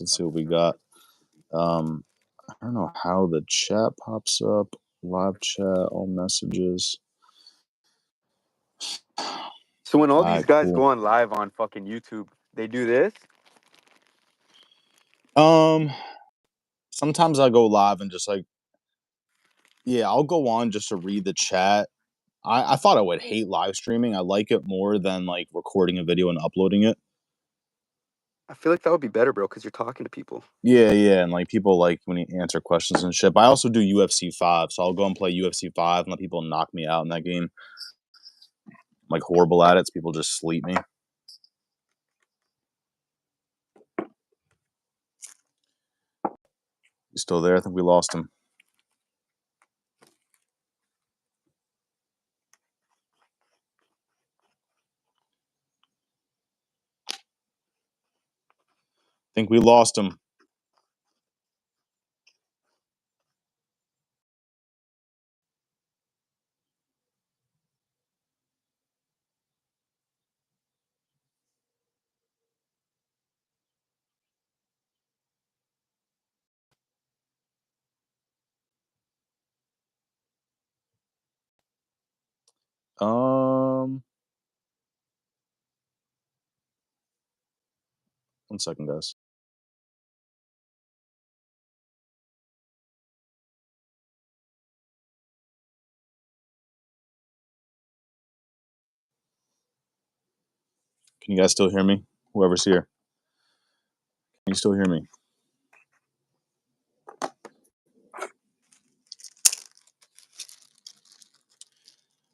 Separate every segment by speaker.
Speaker 1: Let's see what we got. I don't know how the chat pops up. Live chat, all messages.
Speaker 2: So when all these guys go on live on fucking YouTube, they do this?
Speaker 1: Sometimes I go live and just like, yeah, I'll go on just to read the chat. I thought I would hate live streaming. I like it more than like recording a video and uploading it.
Speaker 2: I feel like that would be better, bro, because you're talking to people.
Speaker 1: Yeah, and like people like when you answer questions and shit. But I also do UFC 5, so I'll go and play UFC 5 and let people knock me out in that game. I'm like horrible at it, so people just sleep me. He's still there? I think we lost him. I think we lost him. One second, guys. Can you guys still hear me? Whoever's here. Can you still hear me?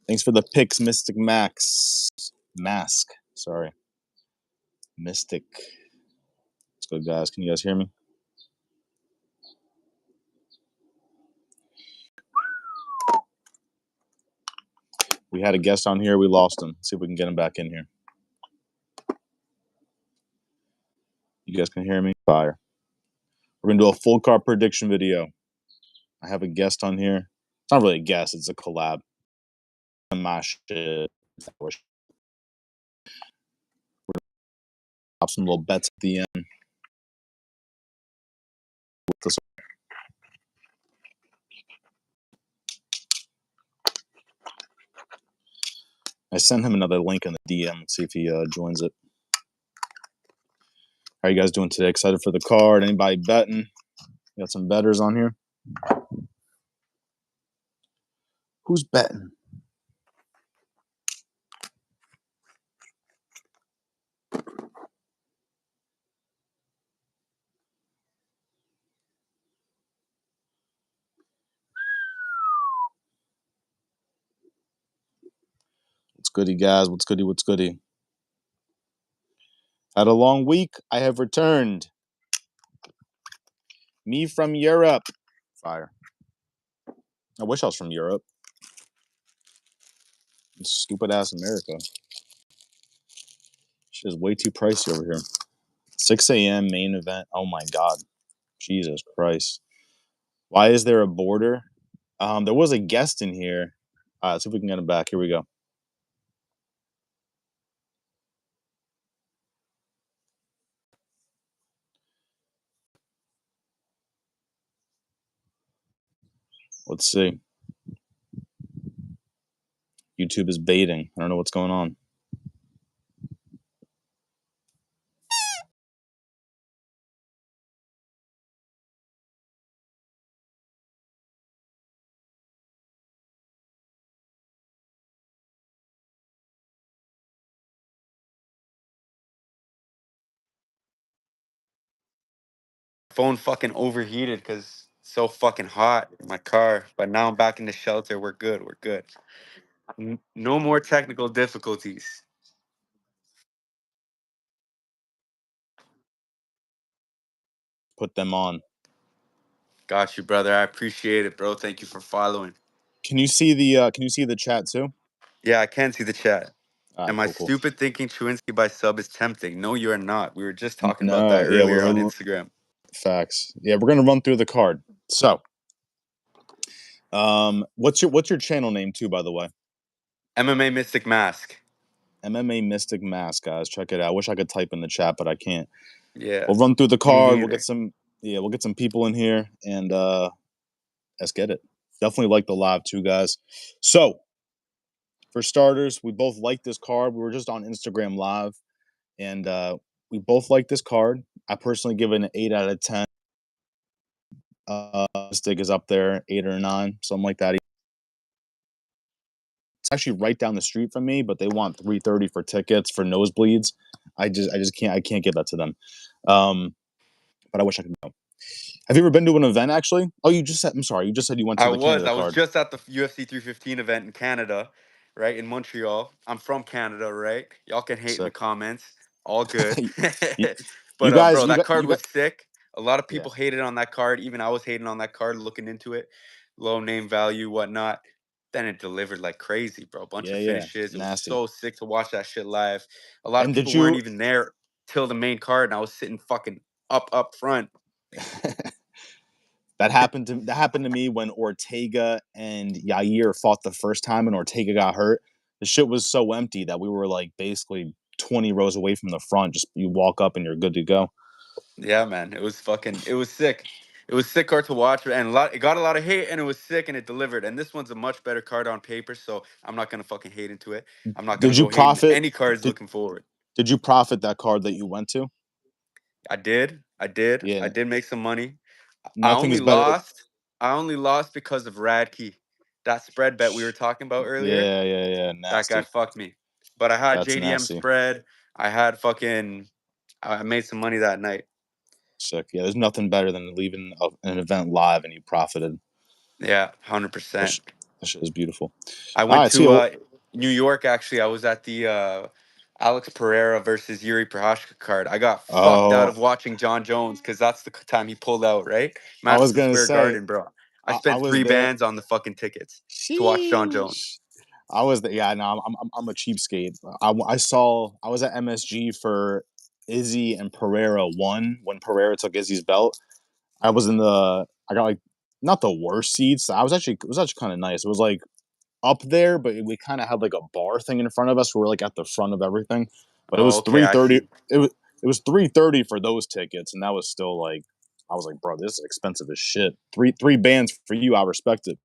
Speaker 1: Thanks for the picks, Mystic Mask. Sorry. Mystic. Let's go, guys. Can you guys hear me? We had a guest on here. We lost him. Let's see if we can get him back in here. You guys can hear me? Fire. We're going to do a full card prediction video. I have a guest on here. It's not really a guest. It's a collab. My shit. We're pop some little bets at the end. I sent him another link in the DM. Let's see if he joins it. How are you guys doing today? Excited for the card? Anybody betting? Got some bettors on here? Who's betting? What's goody, guys? What's goody? Had a long week. I have returned. Me from Europe. Fire. I wish I was from Europe. Stupid ass America. Shit is way too pricey over here. 6 a.m. main event. Oh my God. Jesus Christ. Why is there a border? There was a guest in here. Let's see if we can get him back. Here we go. Let's see. YouTube is baiting. I don't know what's going on.
Speaker 2: Phone fucking overheated because it's so fucking hot in my car. But now I'm back in the shelter. We're good. No more technical difficulties.
Speaker 1: Put them on.
Speaker 2: Got you, brother. I appreciate it, bro. Thank you for following.
Speaker 1: Can you see the chat too?
Speaker 2: Yeah, I can see the chat. Am I
Speaker 1: Cool.
Speaker 2: stupid thinking Chewinski by sub is tempting? No, you are not. We were just talking about that earlier on Instagram.
Speaker 1: Facts. Yeah, we're gonna run through the card. So, what's your channel name too, by the way?
Speaker 2: MMA Mystic Mask.
Speaker 1: MMA Mystic Mask, guys. Check it out. I wish I could type in the chat, but I can't.
Speaker 2: Yeah.
Speaker 1: We'll run through the
Speaker 2: Me
Speaker 1: card.
Speaker 2: neither.
Speaker 1: We'll get some people in here, and let's get it. Definitely like the live too, guys. So for starters, we both like this card. We were just on Instagram Live, and we both like this card. I personally give it an 8 out of 10. Stick is up there, 8 or 9, something like that. It's actually right down the street from me, but they want 330 for tickets for nosebleeds. I can't give that to them. But I wish I could go. Have you ever been to an event actually? Oh, you just said. I'm sorry. You just said you went to
Speaker 2: I
Speaker 1: the
Speaker 2: was.
Speaker 1: Canada
Speaker 2: I was
Speaker 1: card.
Speaker 2: just at the UFC 315 event in Canada, right in Montreal. I'm from Canada, right? Y'all can hate in the
Speaker 1: Sick.
Speaker 2: comments. All good.
Speaker 1: you, you
Speaker 2: But
Speaker 1: guys,
Speaker 2: bro, that card
Speaker 1: you got.
Speaker 2: was sick. A lot of
Speaker 1: Yeah,
Speaker 2: people hated on that card. Even I was hating on that card, looking into it. Low name value, whatnot. Then it delivered like crazy, bro. A bunch of
Speaker 1: yeah,
Speaker 2: finishes. It was
Speaker 1: nasty.
Speaker 2: so sick to watch that shit live. A lot of
Speaker 1: And did
Speaker 2: people weren't
Speaker 1: you?
Speaker 2: even there till the main card, and I was sitting fucking up front.
Speaker 1: That happened to me when Ortega and Yair fought the first time, and Ortega got hurt. The shit was so empty that we were like basically 20 rows away from the front. Just you walk up and you're good to go.
Speaker 2: Yeah, man. It was sick. It was sick card to watch, and it got a lot of hate, and it was sick, and it delivered. And this one's a much better card on paper, so I'm not gonna fucking hate into it. I'm not gonna
Speaker 1: Did you
Speaker 2: go hating
Speaker 1: profit?
Speaker 2: any cards
Speaker 1: Did
Speaker 2: looking forward.
Speaker 1: Did you profit that card that you went to?
Speaker 2: I
Speaker 1: Yeah,
Speaker 2: did make some money. I
Speaker 1: nothing
Speaker 2: only
Speaker 1: is better.
Speaker 2: lost. I only lost because of Radkey. That spread bet we were talking about earlier.
Speaker 1: Yeah,
Speaker 2: That guy
Speaker 1: nasty.
Speaker 2: fucked me. But I had
Speaker 1: That's
Speaker 2: JDM
Speaker 1: nasty.
Speaker 2: spread. I had fucking. I made some money that night.
Speaker 1: Sick. Yeah, there's nothing better than leaving an event live and you profited.
Speaker 2: Yeah,
Speaker 1: That,
Speaker 2: 100%.
Speaker 1: sh- that shit is beautiful.
Speaker 2: I
Speaker 1: All
Speaker 2: went
Speaker 1: right, see
Speaker 2: to
Speaker 1: you.
Speaker 2: New York actually. I was at the Alex Pereira versus Yuri Prohashka card. I got fucked out
Speaker 1: Oh,
Speaker 2: of watching John Jones because that's the time he pulled out, right?
Speaker 1: I was
Speaker 2: Madison
Speaker 1: gonna
Speaker 2: Square
Speaker 1: say
Speaker 2: Garden, bro. I
Speaker 1: I
Speaker 2: spent
Speaker 1: was
Speaker 2: three
Speaker 1: there.
Speaker 2: bands on the fucking tickets to watch John Jones.
Speaker 1: Sheesh. I was there. Yeah, no, I'm a cheapskate. I was at MSG for Izzy and Pereira won when Pereira took Izzy's belt. I got like not the worst seats. It was actually kind of nice. It was like up there, but we kind of had like a bar thing in front of us. We were like at the front of everything, but it
Speaker 2: Oh,
Speaker 1: was
Speaker 2: okay,
Speaker 1: three
Speaker 2: I
Speaker 1: thirty.
Speaker 2: see.
Speaker 1: It was 330 for those tickets, and that was still like I was like, bro, this is expensive as shit. Three bands for you, I respect it.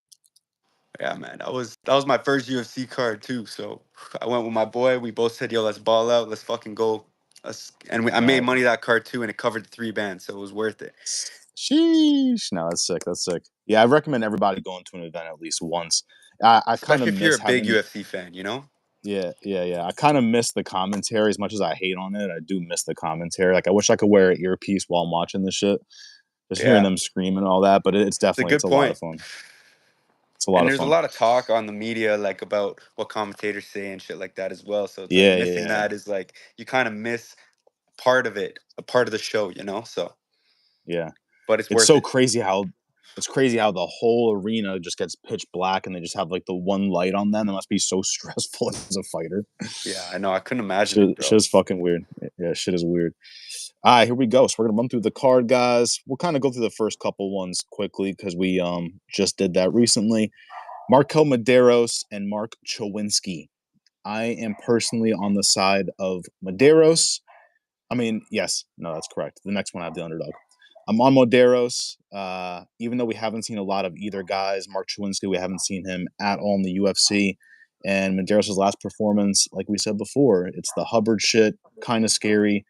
Speaker 2: Yeah, man, that was my first UFC card too. So I went with my boy. We both said, "Yo, let's ball out. Let's fucking go." I made
Speaker 1: No,
Speaker 2: money that card too, and it covered the three bands, so it was worth it.
Speaker 1: sheesh. No, that's sick. That's sick. Yeah, I recommend everybody going to an event at least once. I kind of
Speaker 2: Especially if you're
Speaker 1: miss
Speaker 2: a big
Speaker 1: having.
Speaker 2: UFC fan, you know.
Speaker 1: Yeah. I kind of miss the commentary as much as I hate on it. I do miss the commentary. Like, I wish I could wear an earpiece while I'm watching this shit, just hearing
Speaker 2: Yeah,
Speaker 1: them scream and all that. But
Speaker 2: it's a
Speaker 1: it's
Speaker 2: good
Speaker 1: a lot of
Speaker 2: point.
Speaker 1: fun. It's a lot
Speaker 2: And
Speaker 1: of
Speaker 2: there's a
Speaker 1: fun.
Speaker 2: lot of talk on the media like about what commentators say and shit like that as well. So it's like missing
Speaker 1: Yeah.
Speaker 2: that is like you kind of miss part of it, a part of the show, you know? So
Speaker 1: Yeah.
Speaker 2: but it's
Speaker 1: It's
Speaker 2: worth
Speaker 1: so
Speaker 2: it.
Speaker 1: crazy how the whole arena just gets pitch black and they just have like the one light on them. It must be so stressful as a fighter.
Speaker 2: Yeah, I know. I couldn't imagine it,
Speaker 1: Shit
Speaker 2: bro.
Speaker 1: is fucking weird. Yeah, shit is weird. All right, here we go. So we're gonna run through the card, guys. We'll kind of go through the first couple ones quickly because we just did that recently. Marco Maderos and Mark Chowinski. I am personally on the side of Maderos. I mean, yes, no, that's correct. The next one I have the underdog. I'm on Maderos. Even though we haven't seen a lot of either guys, Mark Chewinski, we haven't seen him at all in the UFC. And Maderos' last performance, like we said before, it's the Hubbard shit, kind of scary.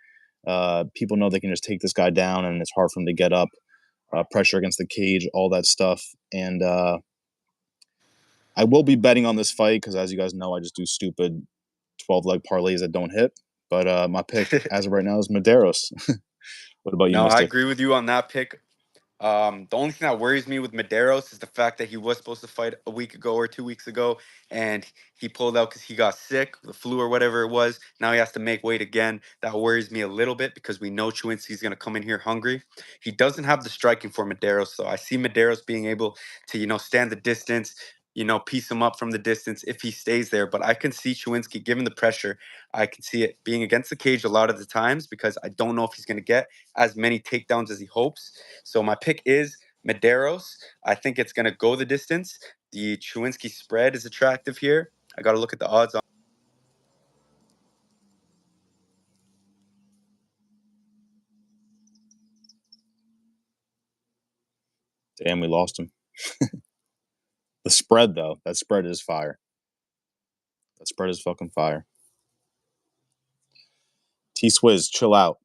Speaker 1: People know they can just take this guy down, and it's hard for him to get up. Pressure against the cage, all that stuff. And I will be betting on this fight because, as you guys know, I just do stupid 12 leg parlays that don't hit. But my pick as of right now is Maderos. What about you,
Speaker 2: No, I
Speaker 1: Mister?
Speaker 2: agree with you on that pick. The only thing that worries me with Medeiros is the fact that he was supposed to fight a week ago or 2 weeks ago, and he pulled out because he got sick, the flu or whatever it was. Now he has to make weight again. That worries me a little bit because we know Chewinski's going to come in here hungry. He doesn't have the striking for Medeiros, so I see Medeiros being able to, stand the distance, piece him up from the distance if he stays there. But I can see Chewinski, given the pressure, I can see it being against the cage a lot of the times because I don't know if he's going to get as many takedowns as he hopes. So my pick is Medeiros. I think it's going to go the distance. The Chewinski spread is attractive here. I got to look at the odds on.
Speaker 1: Damn, we lost him. The spread, though. That spread is fire. That spread is fucking fire. T-Swizz, chill out.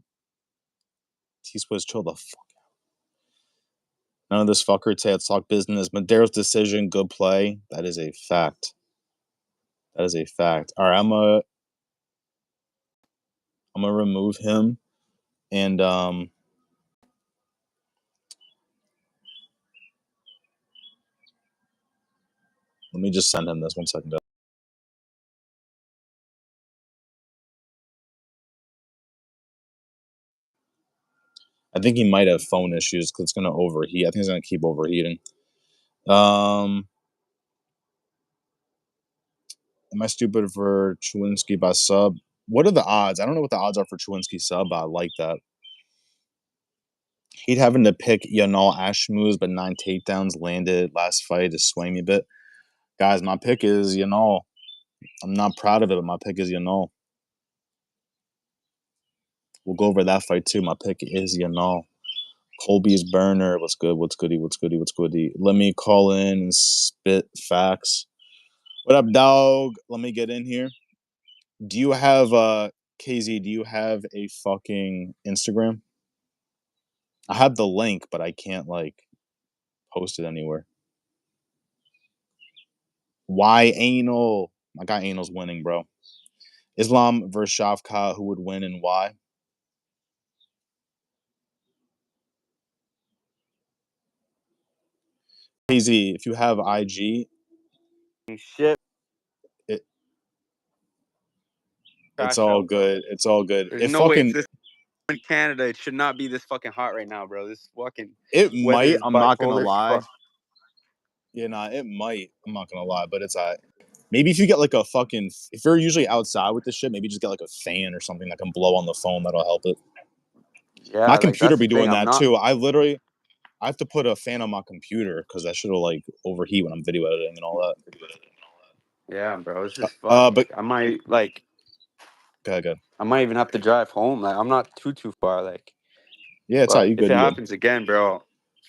Speaker 1: T-Swizz, chill the fuck out. None of this fucker say let's talk business. Madero's decision, good play. That is a fact. That is a fact. All right, I'm gonna remove him, and let me just send him this 1 second. I think he might have phone issues because it's gonna overheat. I think it's gonna keep overheating. Am I stupid for Chewinski by sub? What are the odds? I don't know what the odds are for Chewinski sub, but I like that. He'd having to pick Yanal Ashmuz, but 9 takedowns landed last fight to sway me a bit. Guys, my pick is Yanal. I'm not proud of it, but my pick is Yanal. We'll go over that fight too. My pick is Yanal. Colby's burner. What's good? What's goody? What's goody? What's goody? Let me call in and spit facts. What up, dog? Let me get in here. Do you have KZ? Do you have a fucking Instagram? I have the link, but I can't like post it anywhere. Why anal? I got anal's winning, bro. Islam versus Shavkat, who would win and why? KZ, if you have IG,
Speaker 2: Shit.
Speaker 1: it, it's
Speaker 2: Crash
Speaker 1: all
Speaker 2: out, bro.
Speaker 1: good. It's all good.
Speaker 2: There's
Speaker 1: It
Speaker 2: no way
Speaker 1: fucking
Speaker 2: it's this in Canada. It should not be this fucking hot right now, bro. This fucking
Speaker 1: it
Speaker 2: weather
Speaker 1: might.
Speaker 2: is
Speaker 1: I'm not gonna
Speaker 2: bipolar.
Speaker 1: lie.
Speaker 2: Fuck.
Speaker 1: Yeah, nah, it might. I'm not gonna lie, but it's maybe if you get like a fucking if you're usually outside with this shit, maybe just get like a fan or something that can blow on the phone. That'll help it. My
Speaker 2: Yeah, like
Speaker 1: computer
Speaker 2: that's
Speaker 1: be
Speaker 2: the thing.
Speaker 1: doing
Speaker 2: I'm
Speaker 1: that
Speaker 2: not.
Speaker 1: too. I have to put a fan on my computer because that shit'll like overheat when I'm video editing and all that.
Speaker 2: Yeah, bro. This is fuck.
Speaker 1: But
Speaker 2: I might like.
Speaker 1: go ahead, go ahead.
Speaker 2: I might even have to drive home. Like I'm not too far. Like,
Speaker 1: Yeah, it's all right.
Speaker 2: but
Speaker 1: You
Speaker 2: if
Speaker 1: good?
Speaker 2: it
Speaker 1: You good?
Speaker 2: happens again, bro,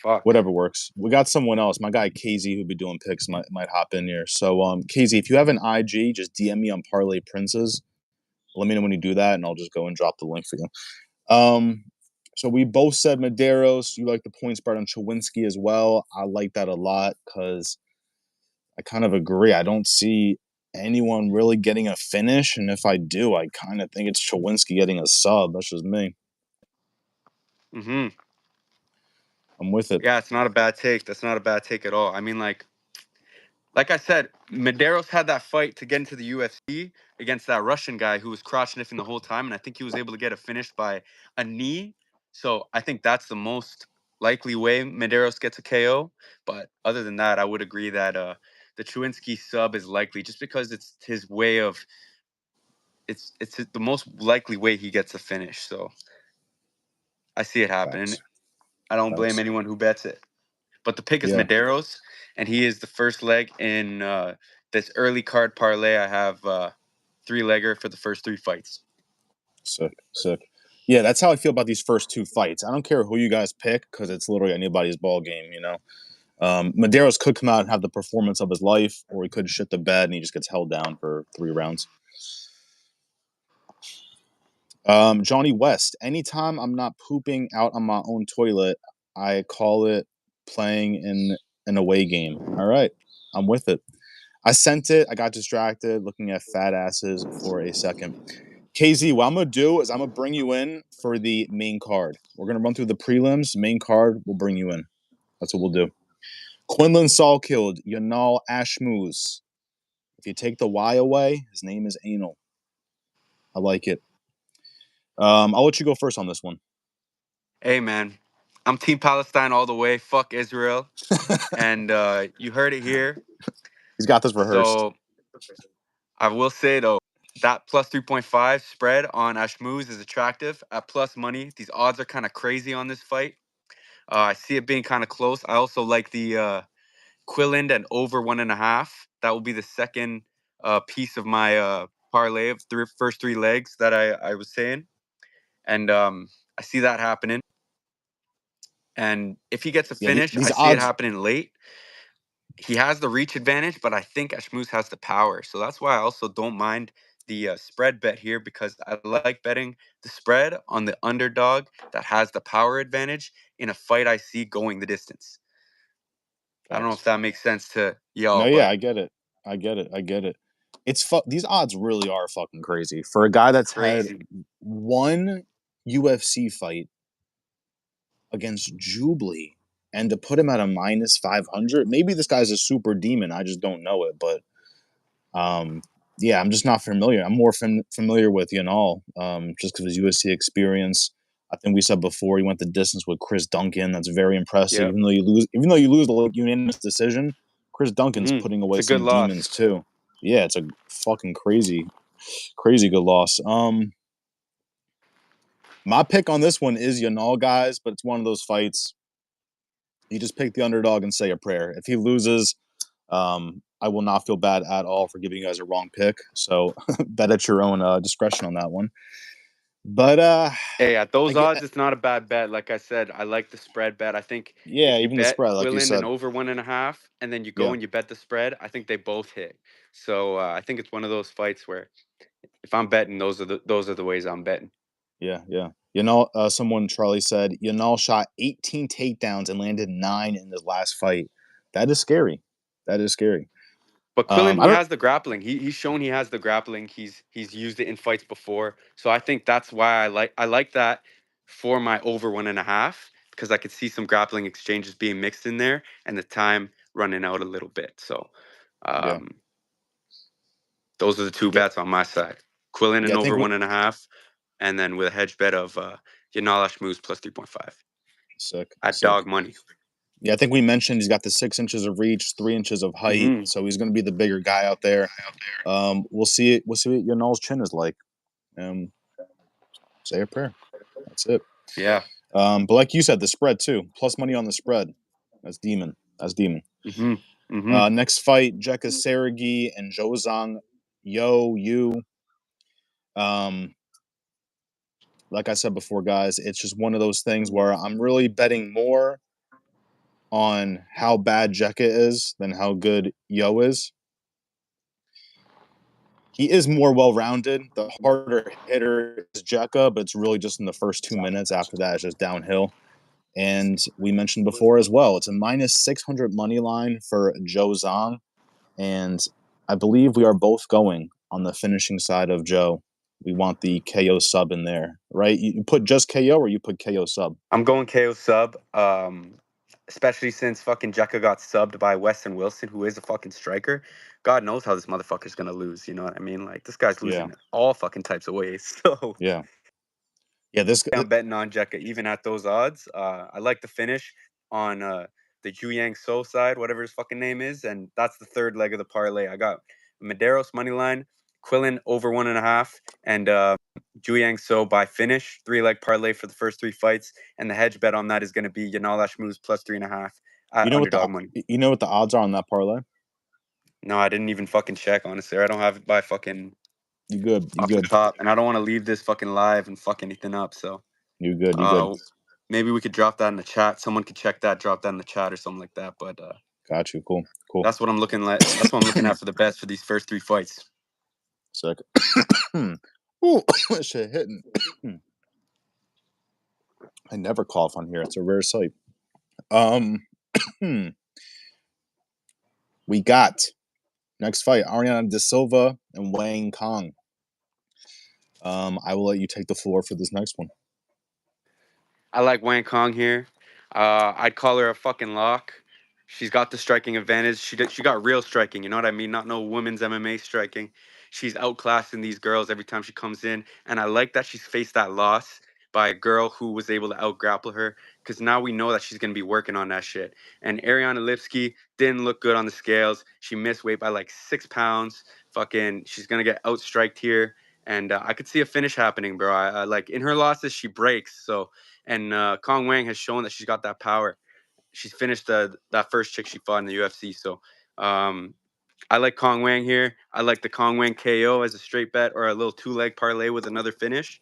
Speaker 2: fuck.
Speaker 1: Whatever works. We got someone else. My guy KZ who'd be doing picks might hop in here. So KZ, if you have an IG, just DM me on Parlay Princes. Let me know when you do that, and I'll just go and drop the link for you. So we both said Medeiros. You like the point spread on Chewinski as well. I like that a lot because I kind of agree. I don't see anyone really getting a finish, and if I do, I kind of think it's Chewinski getting a sub. That's just me.
Speaker 2: Mm-hmm.
Speaker 1: I'm with it.
Speaker 2: Yeah, it's not a bad take. That's not a bad take at all. I mean, like I said, Medeiros had that fight to get into the UFC against that Russian guy who was crotch sniffing the whole time, and I think he was able to get a finish by a knee. So I think that's the most likely way Medeiros gets a KO. But other than that, I would agree that the Chewinski sub is likely just because it's his way of it's the most likely way he gets a finish. So I see it happening.
Speaker 1: Facts.
Speaker 2: I don't blame
Speaker 1: Facts.
Speaker 2: anyone who bets it. But the pick is
Speaker 1: Yeah.
Speaker 2: Medeiros, and he is the first leg in this early card parlay. I have 3-legger for the first 3 fights.
Speaker 1: Sick. Sick. Yeah, that's how I feel about these first 2 fights. I don't care who you guys pick because it's literally anybody's ball game, you know? Medeiros could come out and have the performance of his life, or he could shit the bed and he just gets held down for 3 rounds. Johnny West. Anytime I'm not pooping out on my own toilet, I call it playing in an away game. All right, I'm with it. I sent it. I got distracted looking at fat asses for a second. KZ, what I'm gonna do is I'm gonna bring you in for the main card. We're gonna run through the prelims. Main card, we'll bring you in. That's what we'll do. Quinlan Salkilled, Yanal Ashmuz. If you take the Y away, his name is Anal. I like it. I'll let you go first on this one.
Speaker 2: Hey, man, I'm Team Palestine all the way. Fuck Israel. And you heard it here.
Speaker 1: He's got this rehearsed.
Speaker 2: So I will say, though, that plus 3.5 spread on Ashmuz is attractive at plus money. These odds are kind of crazy on this fight. I see it being kind of close. I also like the Quilland and over 1.5. That will be the second piece of my parlay of first 3 legs that I was saying. And I see that happening. And if he gets a
Speaker 1: Yeah,
Speaker 2: finish, I
Speaker 1: these
Speaker 2: see it
Speaker 1: odds.
Speaker 2: happening late. He has the reach advantage, but I think Ashmoose has the power. So that's why I also don't mind the spread bet here, because I like betting the spread on the underdog that has the power advantage in a fight I see going the distance. I don't know if
Speaker 1: Facts.
Speaker 2: that makes sense to
Speaker 1: No,
Speaker 2: y'all,
Speaker 1: yeah,
Speaker 2: but
Speaker 1: I get it. I get it. I get it. These odds really are fucking crazy for a guy that's had
Speaker 2: crazy.
Speaker 1: one UFC fight against Jubilee, and to put him at a minus 500. Maybe this guy's a super demon. I just don't know it, but um, yeah, I'm just not familiar. I'm more familiar with Yanal, just because of his UFC experience. I think we said before he went the distance with Chris Duncan. That's very impressive.
Speaker 2: Yep.
Speaker 1: Even though you lose the unanimous decision, Chris Duncan's putting
Speaker 2: It's
Speaker 1: away
Speaker 2: a good
Speaker 1: some demons
Speaker 2: loss.
Speaker 1: too. Yeah, it's a fucking crazy good loss. My pick on this one is Yanal, guys, but it's one of those fights. You just pick the underdog and say a prayer. If he loses, I will not feel bad at all for giving you guys a wrong pick. So bet at your own discretion on that one. But
Speaker 2: Hey, at
Speaker 1: I
Speaker 2: those
Speaker 1: get
Speaker 2: odds, it's not a bad bet. Like I said, I like the spread bet. I think
Speaker 1: yeah,
Speaker 2: if you
Speaker 1: even the
Speaker 2: bet
Speaker 1: spread, like you
Speaker 2: Quillen and
Speaker 1: said.
Speaker 2: over 1.5, and then you go
Speaker 1: Yeah,
Speaker 2: and you bet the spread, I think they both hit. So I think it's one of those fights where if I'm betting, those are the ways I'm betting.
Speaker 1: yeah. You know, someone Charlie said Yanal shot 18 takedowns and landed 9 in his last fight. That is scary. That is scary.
Speaker 2: But Quillen,
Speaker 1: I
Speaker 2: he
Speaker 1: don't.
Speaker 2: has the grappling. He's shown he has the grappling. He's used it in fights before. So I think that's why I like that for my over 1.5, because I could see some grappling exchanges being mixed in there and the time running out a little bit. So
Speaker 1: Yeah,
Speaker 2: um, those are the two
Speaker 1: yeah,
Speaker 2: bets on my side. Quillen
Speaker 1: yeah.
Speaker 2: and
Speaker 1: I think
Speaker 2: over
Speaker 1: we
Speaker 2: 1.5, and then with a hedge bet of Yanala Schmooze plus 3.5
Speaker 1: sick,
Speaker 2: at
Speaker 1: sick.
Speaker 2: dog money.
Speaker 1: Yeah, I think we mentioned he's got the 6 inches of reach, 3 inches of height,
Speaker 2: Hmm.
Speaker 1: so he's going to be the bigger guy out there. We'll see it. We'll see what Yanal's chin is like. Um, say a prayer. That's it.
Speaker 2: Yeah.
Speaker 1: But like you said, the spread too. Plus money on the spread. That's demon. That's demon.
Speaker 2: Hmm. Hmm.
Speaker 1: Next fight, Jekka Seregi and Zhozang Yu. Um, like I said before, guys, it's just one of those things where I'm really betting more on how bad Jekka is than how good Yo is. He is more well-rounded. The harder hitter is Jekka, but it's really just in the first 2 minutes. After that, it's just downhill. And we mentioned before as well, it's a minus 600 money line for Joe Zong. And I believe we are both going on the finishing side of Joe. We want the KO sub in there, right? You put just KO or you put KO sub?
Speaker 2: I'm going KO sub. Especially since fucking Jekka got subbed by Weston Wilson, who is a fucking striker. God knows how this motherfucker's gonna lose. You know what I mean? Like, this guy's
Speaker 1: Yeah,
Speaker 2: losing all fucking types of ways. So
Speaker 1: yeah, yeah. This,
Speaker 2: I'm betting on Jekka even at those odds. I like the finish on the Ju Yang So side, whatever his fucking name is, and that's the third leg of the parlay. I got Medeiros money line, Quillen over 1.5, and Ju Yang So by finish, 3-leg parlay for the first 3 fights, and the hedge bet on that is going to be Yanal Ashmoose plus 3.5 at underdog money.
Speaker 1: you know what the odds are on that parlay?
Speaker 2: No, I didn't even fucking check, honestly. I don't have it by fucking
Speaker 1: You good? You
Speaker 2: off the
Speaker 1: good?
Speaker 2: top, and I don't want to leave this fucking live and fuck anything up. So
Speaker 1: You good? You good?
Speaker 2: Uh, maybe we could drop that in the chat. Someone could check that, drop that in the chat or something like that. But
Speaker 1: Got you. Cool. Cool.
Speaker 2: that's what I'm looking at. That's what I'm looking at for the best for these first 3 fights.
Speaker 1: Sick. Ooh, shit hitting. I never cough on here. It's a rare sight. Um, we got next fight: Ariana De Silva and Wang Kong. I will let you take the floor for this next one.
Speaker 2: I like Wang Kong here. I'd call her a fucking lock. She's got the striking advantage. She got real striking. You know what I mean? Not no women's MMA striking. She's outclassing these girls every time she comes in, and I like that she's faced that loss by a girl who was able to outgrapple her. Because now we know that she's gonna be working on that shit. And Ariana Lipsky didn't look good on the scales. She missed weight by like 6 pounds. Fucking, she's gonna get outstriked here, and I could see a finish happening, bro. I like in her losses she breaks. So and Kong Wang has shown that she's got that power. She's finished that first chick she fought in the UFC. So um, I like Kong Wang here. I like the Kong Wang KO as a straight bet or a little 2-leg parlay with another finish.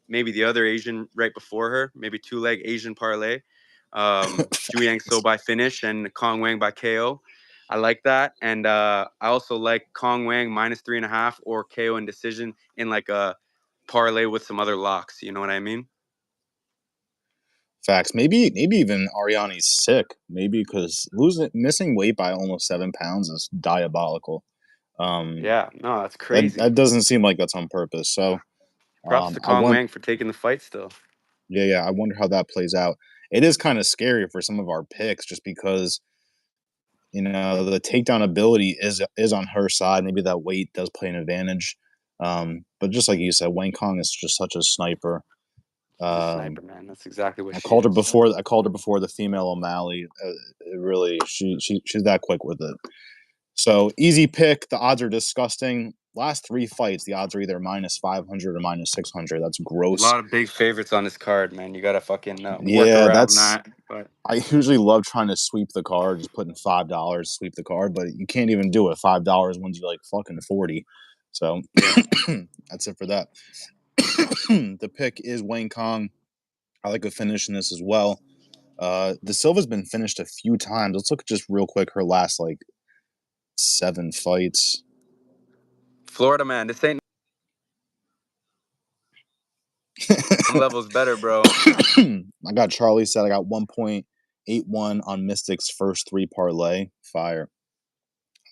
Speaker 2: Maybe the other Asian right before her, maybe 2-leg Asian parlay. Yang So by finish and Kong Wang by KO. I like that, and I also like Kong Wang -3.5 or KO in decision in like a parlay with some other locks. You know what I mean?
Speaker 1: Facts. Maybe even Ariani's sick. Maybe because missing weight by almost 7 pounds is diabolical.
Speaker 2: Yeah, no, that's
Speaker 1: That
Speaker 2: crazy.
Speaker 1: doesn't seem like that's on purpose. So
Speaker 2: Props to
Speaker 1: I
Speaker 2: Kong
Speaker 1: want
Speaker 2: Wang for taking the fight still.
Speaker 1: yeah. I wonder how that plays out. It is kind of scary for some of our picks, just because the takedown ability is on her side. Maybe that weight does play an advantage. But just like you said, Wayne Kong is just such a sniper.
Speaker 2: She's a
Speaker 1: Um,
Speaker 2: sniper, man. That's exactly what
Speaker 1: I
Speaker 2: she
Speaker 1: called her
Speaker 2: is.
Speaker 1: before. I called her before the female O'Malley. It really, she's that quick with it. So easy pick. The odds are disgusting. Last 3 fights, the odds are either -500 or -600. That's
Speaker 2: A
Speaker 1: gross.
Speaker 2: lot of big favorites on this card, man. You gotta fucking work
Speaker 1: Yeah,
Speaker 2: around
Speaker 1: that's.
Speaker 2: that. But
Speaker 1: I usually love trying to sweep the card, just putting $5, sweep the card, but you can't even do it. $5 wins you like fucking 40. So
Speaker 2: yeah,
Speaker 1: that's it for that. The pick is Wayne Kong. I like a finish in this as well. The Silva's been finished a few times. Let's look just real quick her last like 7 fights.
Speaker 2: Florida, man. This ain't some levels better, bro.
Speaker 1: I got Charlie said I got 1.81 on Mystic's first 3 parlay. Fire.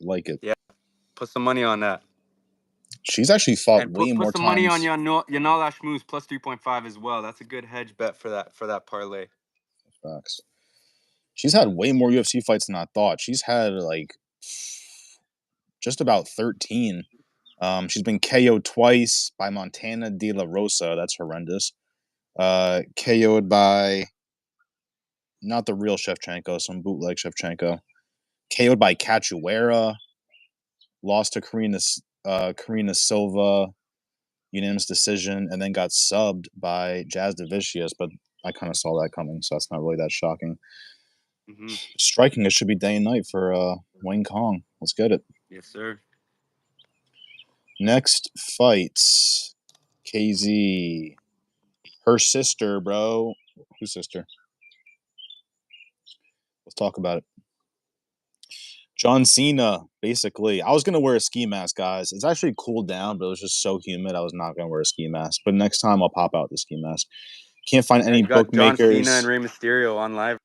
Speaker 1: I like it.
Speaker 2: Yeah, put some money on that,
Speaker 1: She's actually fought
Speaker 2: and
Speaker 1: way
Speaker 2: put
Speaker 1: more
Speaker 2: some money on
Speaker 1: times.
Speaker 2: your Yanala Schmooze +3.5 as well. That's a good hedge bet for that parlay.
Speaker 1: Facts. She's had way more UFC fights than I thought. She's had like just about 13. She's been KO'd twice by Montana De La Rosa. That's horrendous. KO'd by not the real Shevchenko, some bootleg Shevchenko. KO'd by Cachoeira. Lost to Karina Silva, unanimous decision, and then got subbed by Jazz Devicius. But I kind of saw that coming, so that's not really that shocking.
Speaker 2: Mm-hmm.
Speaker 1: Striking, it should be day and night for Wayne Kong. Let's get it.
Speaker 2: Yes, sir.
Speaker 1: Next fights. KZ. Her sister, bro. Whose sister? Let's talk about it. John Cena, basically. I was going to wear a ski mask, guys. It's actually cooled down, but it was just so humid. I was not going to wear a ski mask. But next time, I'll pop out the ski mask. Can't find
Speaker 2: Yeah,
Speaker 1: any
Speaker 2: you got John Cena and
Speaker 1: bookmakers.
Speaker 2: Rey Mysterio on live.